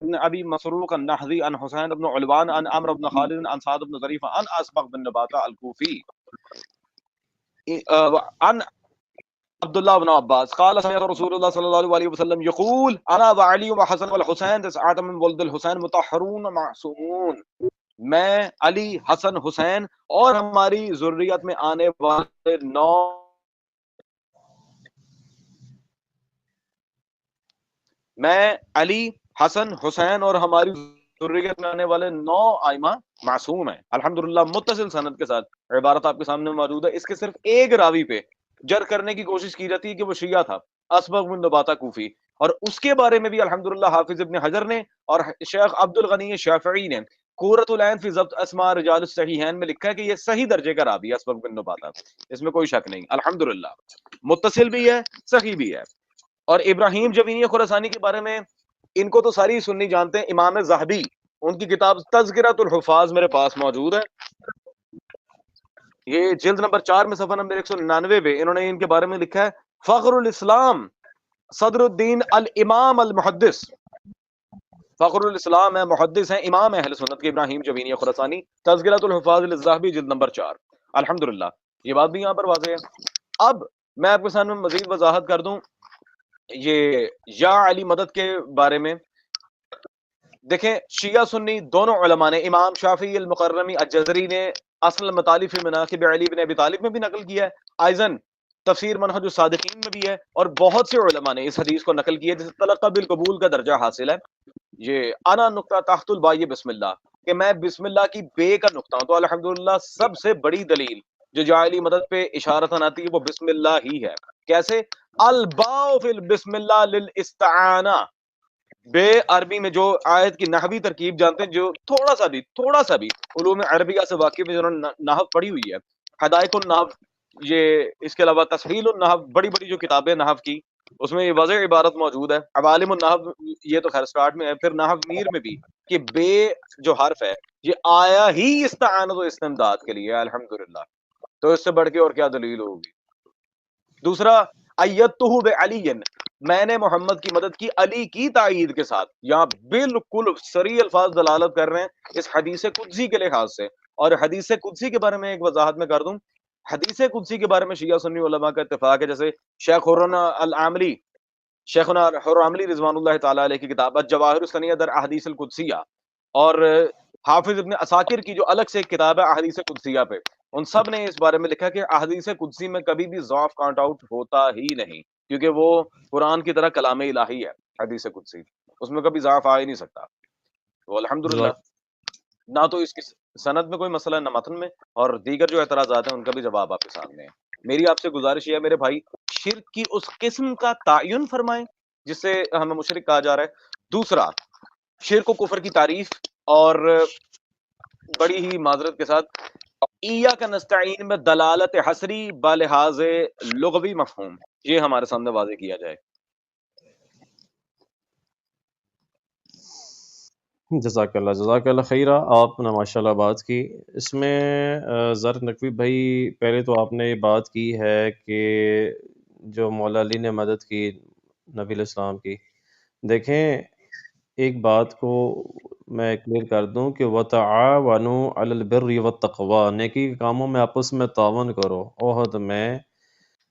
بن ابی مسروق النحوی عن حسین بن علوان عن عمرو بن خالد عن سعد بن ظریف عن اسبغ بن نباتہ الکوفی عن عبداللہ بن عباس قال سمعت رسول اللہ صلی اللہ علیہ وسلم یقول انا وعلی وحسن والحسین تسعة من ولد الحسین مطہرون معصومون. میں، علی، حسن، حسین اور ہماری ذریت میں آنے والے 9 میں، علی، حسن، حسین اور ہماری ذریت میں آنے والے 9 ائمہ معصوم ہیں. الحمدللہ متصل سند کے ساتھ عبارت آپ کے سامنے موجود ہے. اس کے صرف ایک راوی پہ جر کرنے کی کوشش کی جاتی ہے کہ وہ شیعہ تھا، اسبغ بن نباتہ کوفی، اور اس کے بارے میں بھی الحمدللہ حافظ ابن حجر نے اور شیخ عبد الغنی شافعی نے قرۃ العین فی ضبط اسماء رجال الصحیحین میں لکھا ہے کہ یہ صحیح درجے کا راوی ہے اسبغ بن نباتہ، اس میں کوئی شک نہیں. الحمدللہ متصل بھی ہے، صحیح بھی ہے. اور ابراہیم جوینی خراسانی کے بارے میں ان کو تو ساری سنی جانتے ہیں. امام ذہبی، ان کی کتاب تذکرۃ الحفاظ میرے پاس موجود ہے، یہ جلد نمبر 4 میں صفحہ نمبر 199 پہ انہوں نے ان کے بارے میں لکھا ہے فخر الاسلام صدر الدین الامام المحدث. فخر الاسلام ہے، محدث ہیں، امام اہل سنت کے ابراہیم جوینی خراسانی، تذکرۃ الحفاظ للذہبی جلد نمبر 4. الحمدللہ یہ بات بھی یہاں پر واضح ہے. اب میں آپ کے سامنے مزید وضاحت کر دوں یہ یا علی مدد کے بارے میں. دیکھیں شیعہ سنی دونوں علماء نے، امام شافعی المقرمی الجزری نے اصل المطالب فی مناقب علی بن ابی طالب میں بھی نقل کیا ہے، ایضاً تفسیر منہج الصادقین میں بھی ہے، اور بہت سے علماء نے اس حدیث کو نقل کیا ہے جسے تلقی بالقبول کا درجہ حاصل ہے. یہ انا نقطہ تحت البائی بسم اللہ، کہ میں بسم اللہ کی بے کا نقطہ ہوں. تو الحمدللہ سب سے بڑی دلیل جو جاعلی مدد پہ اشارتاً آتی ہے وہ بسم اللہ ہی ہے. کیسے؟ الباء فی بسم اللہ للاستعانہ. بے عربی میں جو آیت کی نحوی ترکیب جانتے ہیں، جو تھوڑا سا بھی علوم عربیہ سے واقف ہے، جنہوں نے نحو پڑھی ہوئی ہے، حدائق النحو، یہ اس کے علاوہ تسہیل النحو، بڑی بڑی جو کتابیں نحو کی، اس میں یہ واضح عبارت موجود ہے. عوالم النحو یہ تو خیر سٹارٹ میں ہے، پھر نحو میر میں بھی، کہ بے جو حرف ہے یہ آیا ہی استعانت و استمداد کے لیے. الحمدللہ، تو اس سے بڑھ کے اور کیا دلیل ہوگی. دوسرا، ایتہ بعلی، میں نے محمد کی مدد کی علی کی تائید کے ساتھ. یہاں بالکل صریح الفاظ دلالت کر رہے ہیں اس حدیث قدسی کے لحاظ سے. اور حدیث قدسی کے بارے میں ایک وضاحت میں کر دوں. حدیث قدسی کے بارے میں شیعہ سنی علماء کا اتفاق ہے. جیسے شیخ حرنا العاملی، شیخنا حر عاملی رضوان اللہ تعالیٰ علیہ کی کتاب الجواہر الثنیہ در احادیث القدسیہ، اور حافظ ابن عساکر کی جو الگ سے ایک کتاب ہے احادیث قدسیہ پہ، ان سب نے اس بارے میں لکھا کہ احادیث قدسی میں کبھی بھی ضعف کاؤنٹ آؤٹ ہوتا ہی نہیں، کیونکہ وہ قرآن کی طرح کلام الہی ہے. حدیث قدسی اس میں کبھی ضعف آ ہی نہیں سکتا. تو الحمدللہ، جزاک نہ تو اس کی سند میں کوئی مسئلہ ہے نہ متن میں، اور دیگر جو اعتراضات ہیں ان کا بھی جواب آپ کے سامنے ہے. میری آپ سے گزارش یہ ہے میرے بھائی، شرک کی اس قسم کا تعین فرمائیں جس سے ہمیں مشرک کہا جا رہا ہے. دوسرا، شرک و کفر کی تعریف، اور بڑی ہی معذرت کے ساتھ ایاک نستعین میں دلالت حسری بالحاظ لغوی مفہوم، یہ ہمارے سامنے واضح کیا جائے. جزاک اللہ خیرہ. آپ نے ماشاءاللہ بات کی اس میں. زر نقوی بھائی، پہلے تو آپ نے یہ بات کی ہے کہ جو مولا علی نے مدد کی نبی علیہ السلام کی. دیکھیں، ایک بات کو میں کلیئر کر دوں کہ وَتَعَاوَنُوا عَلَى الْبِرِّ وَالتَّقْوَىٰ، نیکی کے کاموں میں آپس میں تعاون کرو. احد میں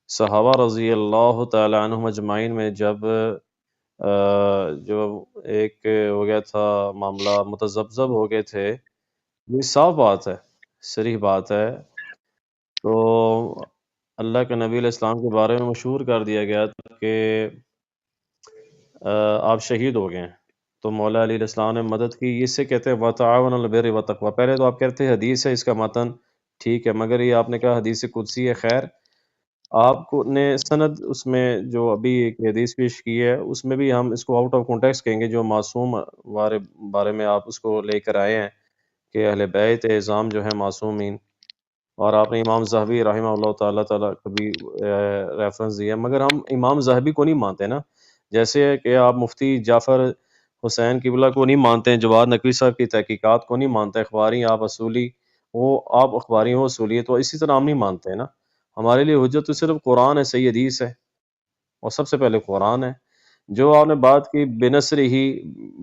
صحابہ رضی اللہ تعالیٰ عنہم اجمعین میں جب جو ایک ہو گیا تھا معاملہ، متذبذب ہو گئے تھے، یہ صاف بات ہے، صریح بات ہے. تو اللہ کے نبی علیہ السلام کے بارے میں مشہور کر دیا گیا تھا کہ آپ شہید ہو گئے ہیں. تو مولا علی علیہ السلام نے مدد کی. اس سے کہتے ہیں وَتَعَاوَنُوا عَلَى الْبِرِّ وَالتَّقْوَىٰ. پہلے تو آپ کہتے ہیں حدیث ہے، اس کا متن ٹھیک ہے، مگر یہ آپ نے کہا حدیث قدسی ہے. خیر، آپ کو نے سند اس میں جو ابھی ایک حدیث پیش کی ہے، اس میں بھی ہم اس کو آؤٹ آف کانٹیکسٹ کہیں گے. جو معصوم بارے میں آپ اس کو لے کر آئے ہیں کہ اہل بیت اعظام جو ہیں معصومین، اور آپ نے امام ذہبی رحمہ اللہ تعالیٰ کا بھی ریفرنس دیا، مگر ہم امام ذہبی کو نہیں مانتے نا. جیسے کہ آپ مفتی جعفر حسین قبلہ کو نہیں مانتے ہیں، جواد نقوی صاحب کی تحقیقات کو نہیں مانتے، اخباری آپ اصولی، وہ آپ اخباری ہو اصولی، تو اسی طرح ہم نہیں مانتے ہیں نا. ہمارے لیے حجت تو صرف قرآن ہے، صحیح حدیث ہے، اور سب سے پہلے قرآن ہے. جو آپ نے بات کی بنصر ہی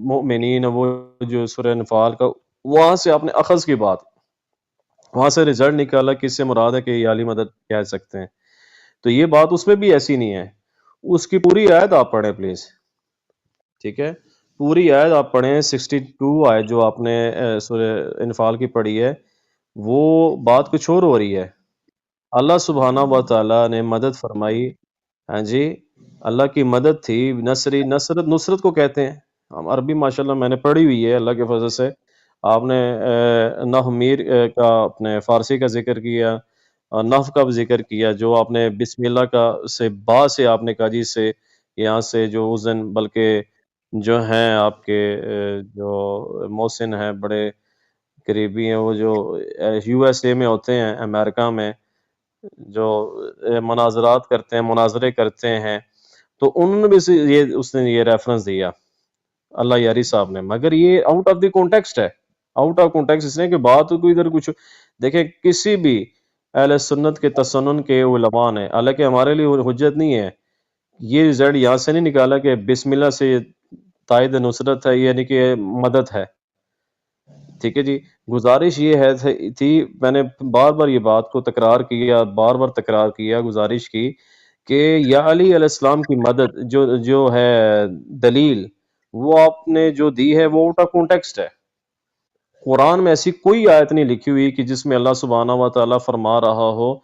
مؤمنین، وہ جو سورہ انفال کا، وہاں سے آپ نے اخذ کی بات، وہاں سے رزلٹ نکالا کس سے مراد ہے کہ یہ علی مدد کہہ سکتے ہیں. تو یہ بات اس میں بھی ایسی نہیں ہے. اس کی پوری آیت آپ پڑھیں پلیز، ٹھیک ہے؟ پوری آیت آپ پڑھیں، 62 آیت جو آپ نے سورہ انفال کی پڑھی ہے، وہ بات کچھ اور ہو رہی ہے. اللہ سبحانہ و تعالیٰ نے مدد فرمائی. ہاں جی، اللہ کی مدد تھی. نصرت کو کہتے ہیں. ہم عربی ماشاءاللہ میں نے پڑھی ہوئی ہے اللہ کے فضل سے. آپ نے نحو میر کا اپنے فارسی کا ذکر کیا، نحو کا بھی ذکر کیا، جو آپ نے بسم اللہ کا سے با سے آپ نے کہا جی سے یہاں سے جو اس دن، بلکہ جو ہیں آپ کے جو محسن ہیں بڑے قریبی ہیں، وہ جو یو ایس اے میں ہوتے ہیں، امریکہ میں، جو مناظرات کرتے ہیں، مناظرے کرتے ہیں، تو انہوں نے بھی اس نے یہ ریفرنس دیا اللہ یاری صاحب نے. مگر یہ آؤٹ آف دی کانٹیکسٹ ہے، آؤٹ آف کانٹیکسٹ اس نے کہ بات کوئی ادھر کچھ. دیکھیں، کسی بھی اہل سنت کے تسنن کے علماء نے، حالانکہ ہمارے لیے حجت نہیں ہے، یہ رزلٹ یہاں سے نہیں نکالا کہ بسم اللہ سے تائید نصرت ہے، یعنی کہ مدد ہے. ٹھیک ہے جی. گزارش یہ تھی، میں نے بار بار یہ بات کو تکرار کیا، گزارش کی کہ یا علی علیہ السلام کی مدد جو ہے دلیل، وہ آپ نے جو دی ہے وہ آؤٹ آف کانٹیکسٹ ہے. قرآن میں ایسی کوئی آیت نہیں لکھی ہوئی کہ جس میں اللہ سبحانہ و تعالیٰ فرما رہا ہو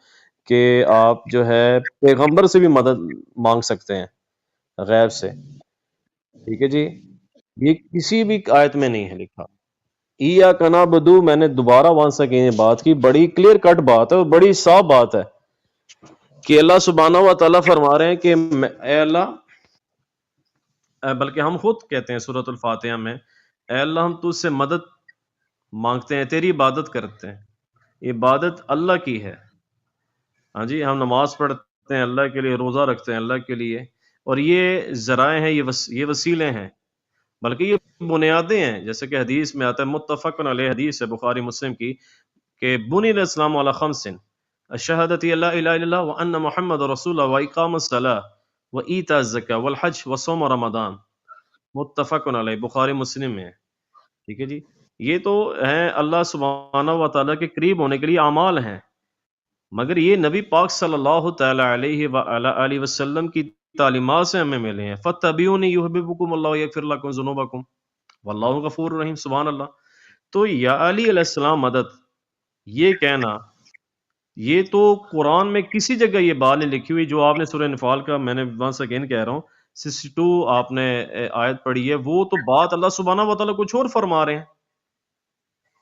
کہ آپ جو ہے پیغمبر سے بھی مدد مانگ سکتے ہیں غیب سے، ٹھیک ہے جی، یہ کسی بھی آیت میں نہیں ہے لکھا۔ ایاک نعبدو، میں نے دوبارہ وہاں سے یہ بات کی، بڑی کلیئر کٹ بات ہے اور بڑی صاف بات ہے کہ اللہ سبحانہ و تعالیٰ فرما رہے ہیں کہ اے اللہ، بلکہ ہم خود کہتے ہیں سورۃ الفاتحہ میں، اے اللہ ہم تجھ سے مدد مانگتے ہیں، تیری عبادت کرتے ہیں، عبادت اللہ کی ہے، ہاں جی، ہم نماز پڑھتے ہیں اللہ کے لیے، روزہ رکھتے ہیں اللہ کے لیے، اور یہ ذرائع ہیں، یہ وسیلے ہیں، بلکہ یہ بنیادیں ہیں، جیسے کہ حدیث میں آتا ہے، متفق علیہ حدیث ہے بخاری مسلم کی، کہ بنی الاسلام علی خمس، الشہادۃ لا الہ الا اللہ وان محمد رسول اللہ واقام الصلاۃ وایتاء الزکاۃ والحج وصوم رمضان، متفق علیہ، بخاری مسلم میں ہے، ٹھیک ہے جی۔ یہ تو ہیں اللہ سبحانہ و تعالیٰ کے قریب ہونے کے لیے اعمال ہیں، مگر یہ نبی پاک صلی اللہ تعالی علیہ وآلہ وسلم کی تعلیمات سے ہمیں ملے ہیں، فَاتَّبِعُونِی یُحْبِبْکُمُ اللَّہُ وَیَغْفِرْ لَکُم ذُنُوبَکُم وَاللَّہُ غفور رحیم، سبحان اللہ۔ تو یا علی علیہ السلام مدد، یہ کہنا، یہ تو قرآن میں کسی جگہ یہ بات نہیں لکھی ہوئی، جو آپ نے سورہ انفال کا، میں نے ونس اگین کہہ رہا ہوں 62 آپ نے آیت پڑھی ہے، وہ تو بات اللہ سبحانہ و تعالیٰ کچھ اور فرما رہے ہیں،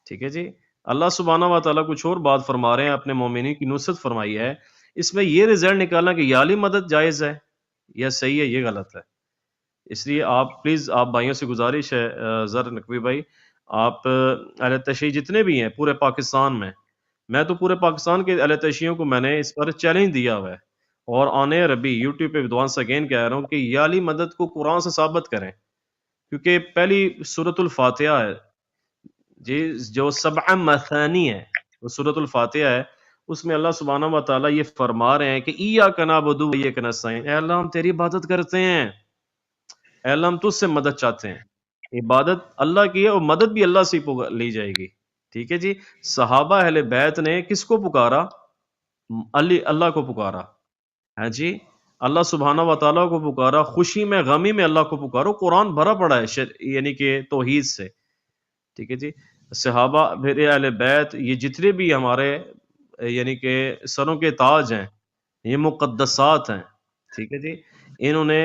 ٹھیک ہے جی، اللہ سبحانہ و تعالیٰ کچھ اور بات فرما رہے ہیں، اپنے مومنین کی نصرت فرمائی ہے، اس میں یہ رزلٹ نکالنا کہ یا علی مدد جائز ہے یا صحیح ہے، یہ غلط ہے۔ اس لیے آپ پلیز، آپ بھائیوں سے گزارش ہے، زر نقوی بھائی، آپ اہل تشیع جتنے بھی ہیں پورے پاکستان میں تو پورے پاکستان کے اہل تشیعوں کو میں نے اس پر چیلنج دیا ہوا ہے، اور آن ایئر ابھی یوٹیوب پہ ونس اگین کہہ رہا ہوں کہ یا علی مدد کو قرآن سے ثابت کریں، کیونکہ پہلی سورۃ الفاتحہ ہے جی، جو سبع مثانی ہے، وہ سورۃ الفاتحہ ہے، اس میں اللہ سبحانہ و تعالیٰ یہ فرما رہے ہیں کہ ایاک نعبد و ایاک نستعین، اے اللہ ہم تیری عبادت کرتے ہیں، اے اللہ ہم تجھ سے مدد چاہتے ہیں، عبادت اللہ کی ہے اور مدد بھی اللہ سے لی جائے گی، ٹھیک ہے جی۔ صحابہ اہل بیت نے کس کو پکارا؟ اللہ کو پکارا، ہاں جی، اللہ سبحانہ و تعالیٰ کو پکارا، خوشی میں غمی میں اللہ کو پکارو، قرآن بھرا پڑا ہے یعنی کہ توحید سے، ٹھیک ہے جی۔ صحابہ پھر اہل بیت، یہ جتنے بھی ہمارے یعنی کہ سروں کے تاج ہیں، یہ مقدسات ہیں، ٹھیک ہے جی، انہوں نے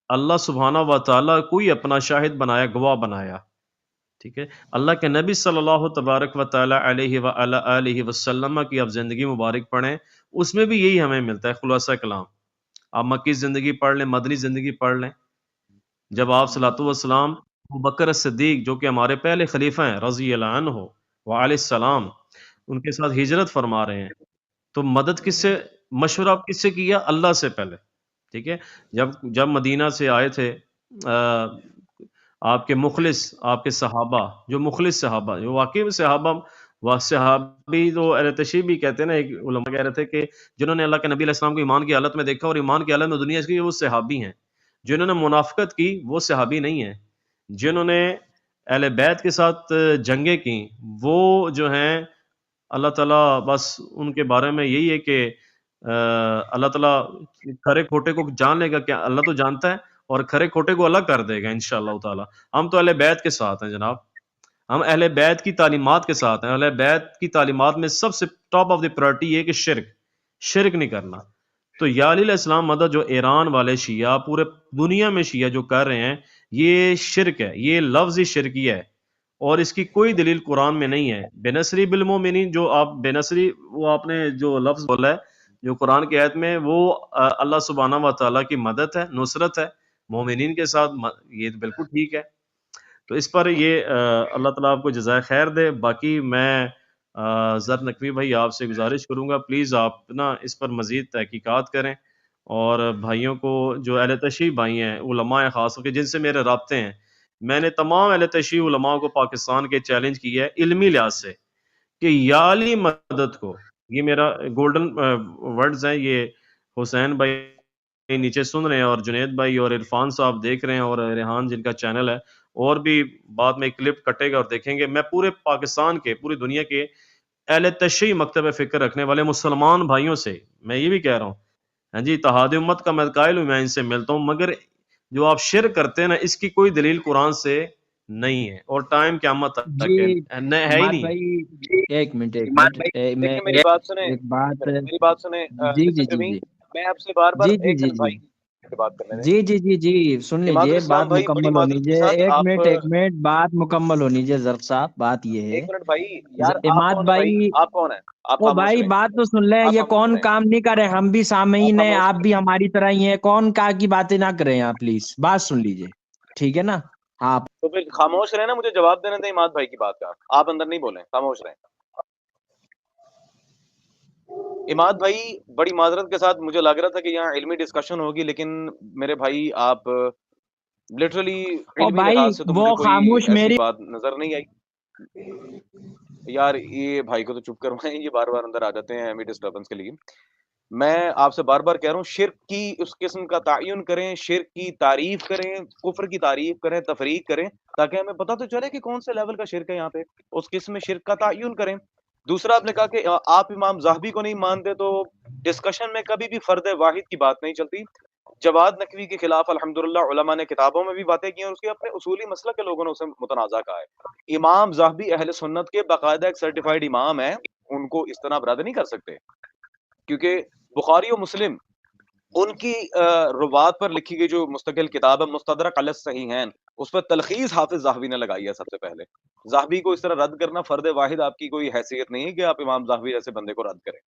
اللہ سبحانہ و تعالیٰ کو ہی اپنا شاہد بنایا، گواہ بنایا، ٹھیک ہے۔ اللہ کے نبی صلی اللہ تبارک و تعالی علیہ وآلہ آلہ وسلم کی آپ زندگی مبارک پڑھیں، اس میں بھی یہی ہمیں ملتا ہے خلاصہ کلام۔ آپ مکی زندگی پڑھ لیں، مدنی زندگی پڑھ لیں، جب آپ صلاۃ والسلام ابوبکر صدیق جو کہ ہمارے پہلے خلیفہ ہیں رضی اللہ عنہ وعلیہ السلام، ان کے ساتھ ہجرت فرما رہے ہیں، تو مدد کس سے، مشورہ کس سے کیا؟ اللہ سے پہلے، ٹھیک ہے۔ جب مدینہ سے آئے تھے آپ کے مخلص، آپ کے صحابہ، جو مخلص صحابہ، جو واقعی میں صحابہ، وہ صحابی تو اہل تشیع بھی کہتے ہیں نا، ایک علماء کہہ رہے تھے کہ جنہوں نے اللہ کے نبی علیہ السلام کو ایمان کی حالت میں دیکھا اور ایمان کی حالت میں دنیا کی، وہ صحابی ہیں۔ جنہوں نے منافقت کی وہ صحابی نہیں ہیں، جنہوں نے اہل بیت کے ساتھ جنگیں کی وہ جو ہیں، اللہ تعالیٰ بس ان کے بارے میں یہی ہے کہ اللہ تعالیٰ کھرے کھوٹے کو جان لے گا، کیا اللہ تو جانتا ہے، اور کھرے کھوٹے کو الگ کر دے گا انشاءاللہ تعالیٰ۔ ہم تو اہل بیت کے ساتھ ہیں جناب، ہم اہل بیت کی تعلیمات کے ساتھ ہیں، اہل بیت کی تعلیمات میں سب سے ٹاپ آف دی پرائرٹی یہ ہے کہ شرک نہیں کرنا۔ تو یا علی علیہ السلام مدد جو ایران والے شیعہ، پورے دنیا میں شیعہ جو کر رہے ہیں، یہ شرک ہے، یہ لفظ ہی شرکی ہے، اور اس کی کوئی دلیل قرآن میں نہیں ہے۔ بے نصری بالمومنین، جو آپ بے نصری، وہ آپ نے جو لفظ بولا ہے جو قرآن کی آیت میں، وہ اللہ سبحانہ و تعالیٰ کی مدد ہے، نصرت ہے مومنین کے ساتھ، یہ بالکل ٹھیک ہے۔ تو اس پر یہ اللہ تعالیٰ آپ کو جزائے خیر دے۔ باقی میں زر نقوی بھائی آپ سے گزارش کروں گا، پلیز آپ نا اس پر مزید تحقیقات کریں، اور بھائیوں کو جو اہل تشیع بھائی ہیں، علماء خاص کر جن سے میرے رابطے ہیں، میں نے تمام اہل تشیع علماء کو پاکستان کے چیلنج کیا ہے علمی لحاظ سے کہ یا علی مدد کو، یہ میرا گولڈن ورڈز ہیں، یہ حسین بھائی نیچے سن رہے ہیں، اور جنید بھائی اور عرفان صاحب دیکھ رہے ہیں، اور ریحان جن کا چینل ہے، اور بھی بعد میں کلپ کٹے گا اور دیکھیں گے۔ میں پورے پاکستان کے، پوری دنیا کے اہل تشیع مکتب فکر رکھنے والے مسلمان بھائیوں سے میں یہ بھی کہہ رہا ہوں، ہاں جی، اتحاد امت کا میں قائل ہوں، میں ان سے ملتا ہوں، مگر جو آپ شرک کرتے ہیں نا، اس کی کوئی دلیل قرآن سے نہیں ہے اور ٹائم قیامت تک جی ہے ہی عماد نہیں ہے۔ بھائی ایک منٹ میں دیکھیں میری بات سنیں، ایک بات میری بات سنیں جی جی مسٹر جی جمیم، جی میں آپ سے بار بار جی جی ایک جی منٹ جی بھائی سے بات کرنے دیں۔ جی جی جی جی سن اماد لیجئے، الاسلام بات بھائی بڑی مکمل ہونی معذرت کے چاہیے، ساتھ آپ ایک منٹ بات مکمل ہونی چاہیے ضرب صاحب۔ بات یہ ہے ایک منٹ بھائی، یار آپ عماد کون ہیں بھائی؟ بھائی، آپ کون ہیں؟ آپ او خاموش بھائی رہیں، بات تو سن لیں، آپ یہ خاموش کون رہیں، کام نہیں کرے، ہم بھی آپ سامعین ہیں، خاموش آپ رہیں۔ بھی ہماری طرح ہی ہیں، کون کا کی باتیں نہ کریں آپ پلیز، بات سن لیجئے ٹھیک ہے نا؟ ہاں تو پھر خاموش رہیں نا، مجھے جواب دینے دیں اماد بھائی کی بات کا، آپ اندر نہیں بولیں، خاموش رہیں۔ اماد بھائی بڑی معذرت کے ساتھ مجھے لگ رہا تھا کہ یہاں علمی ڈسکشن ہوگی، لیکن میرے بھائی آپ لٹرلی او علمی بھائی لحاظ سے تو مجھے وہ کوئی خاموش ایسی میری بات نظر نہیں آئی۔ یار یہ بھائی کو تو چپ کروائیں، یہ بار بار اندر آ جاتے ہیں ایمی ڈسٹربنس کے لیے۔ میں آپ سے بار بار کہہ رہا ہوں شرک کی اس قسم کا تعین کریں، شرک کی تعریف کریں، کفر کی تعریف کریں، تفریق کریں، تاکہ ہمیں پتہ تو چلے کہ کون سے لیول کا شرک ہے یہاں پہ، اس قسم شرک کا تعین کریں۔ دوسرا آپ نے کہا کہ آپ امام زاہبی کو نہیں مانتے، تو ڈسکشن میں کبھی بھی فرد واحد کی بات نہیں چلتی۔ جواد نقوی کے خلاف الحمدللہ علماء نے کتابوں میں بھی باتیں کی ہیں، اور اس کے اپنے اصولی مسلک کے لوگوں نے اسے متنازع کہا ہے۔ امام زاہبی اہل سنت کے باقاعدہ ایک سرٹیفائیڈ امام ہیں، ان کو اس طرح رد نہیں کر سکتے، کیونکہ بخاری و مسلم ان کی روات پر لکھی گئی جو مستقل کتاب ہے مستدرک علی الصحیحین، اس پر تلخیص حافظ زاہبی نے لگائی ہے سب سے پہلے۔ زاہبی کو اس طرح رد کرنا فرد واحد آپ کی کوئی حیثیت نہیں ہے کہ آپ امام زاہبی جیسے بندے کو رد کریں۔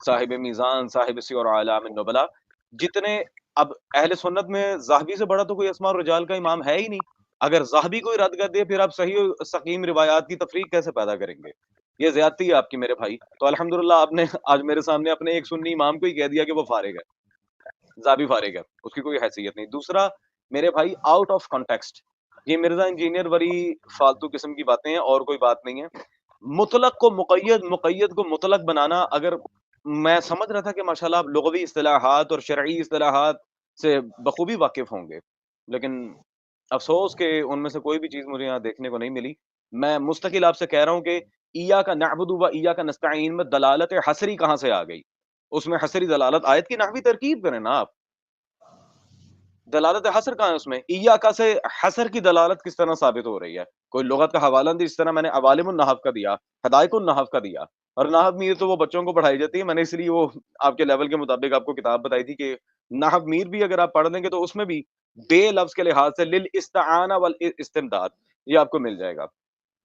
صاحب میزان، صاحب سیر اعلام النبلا، جتنے اب اہل سنت میں زاہبی سے بڑا تو کوئی اسماء الرجال کا امام ہے ہی نہیں۔ اگر زاہبی کوئی رد کر دے پھر آپ صحیح و سقیم روایات کی تفریق کیسے پیدا کریں گے؟ یہ زیادتی ہے آپ کی میرے بھائی۔ تو الحمدللہ آپ نے آج میرے سامنے اپنے ایک سنی امام کو ہی کہہ دیا کہ وہ فارغ ہے، زاہبی فارغ ہے، اس کی کوئی حیثیت نہیں۔ دوسرا میرے بھائی آؤٹ آف کانٹیکسٹ یہ مرزا انجینئر وری فالتو قسم کی باتیں ہیں، اور کوئی بات نہیں ہے۔ مطلق کو مقید، مقید کو مطلق بنانا، اگر میں سمجھ رہا تھا کہ ماشاءاللہ آپ لغوی اصطلاحات اور شرعی اصطلاحات سے بخوبی واقف ہوں گے، لیکن افسوس کہ ان میں سے کوئی بھی چیز مجھے یہاں دیکھنے کو نہیں ملی۔ میں مستقل آپ سے کہہ رہا ہوں کہ ایاک نعبد و ایاک نستعین میں دلالت حصری کہاں سے آ گئی؟ اس میں حصری دلالت آیت کی نحوی ترکیب کریں نا آپ، دلالت حصر کہاں ہے اس میں؟ ایاک سے حصر کی دلالت کس طرح ثابت ہو رہی ہے؟ کوئی لغت کا حوالہ نہیں، جس طرح میں نے عوالم النحو کا دیا، حدائق النحو کا دیا، اور نحو میر تو وہ بچوں کو پڑھائی جاتی ہے، میں نے اس لیے وہ آپ کے لیول کے مطابق آپ کو کتاب بتائی تھی کہ نحو میر بھی اگر آپ پڑھ لیں گے تو اس میں بھی بے لفظ کے لحاظ سے للاستعانہ والاستمداد یہ آپ کو مل جائے گا۔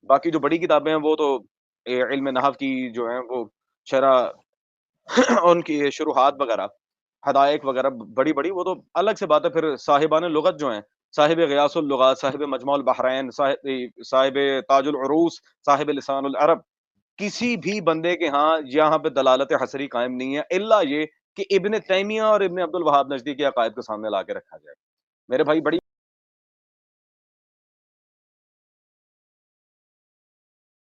باقی جو بڑی کتابیں ہیں وہ تو علم نحو کی جو ہیں وہ شرح ان کی شروحات وغیرہ، حدائق وغیرہ بڑی بڑی، وہ تو الگ سے بات ہے۔ پھر صاحبان لغت جو ہیں، صاحب غیاث اللغات، صاحب مجموع البحرین، صاحب تاج العروس، صاحب لسان العرب، کسی بھی بندے کے ہاں یہاں پہ دلالت حصری قائم نہیں ہے، الا یہ کہ ابن تیمیہ اور ابن عبد الوہاب نجدی کے عقائد کو سامنے لا کے رکھا جائے۔ میرے بھائی بڑی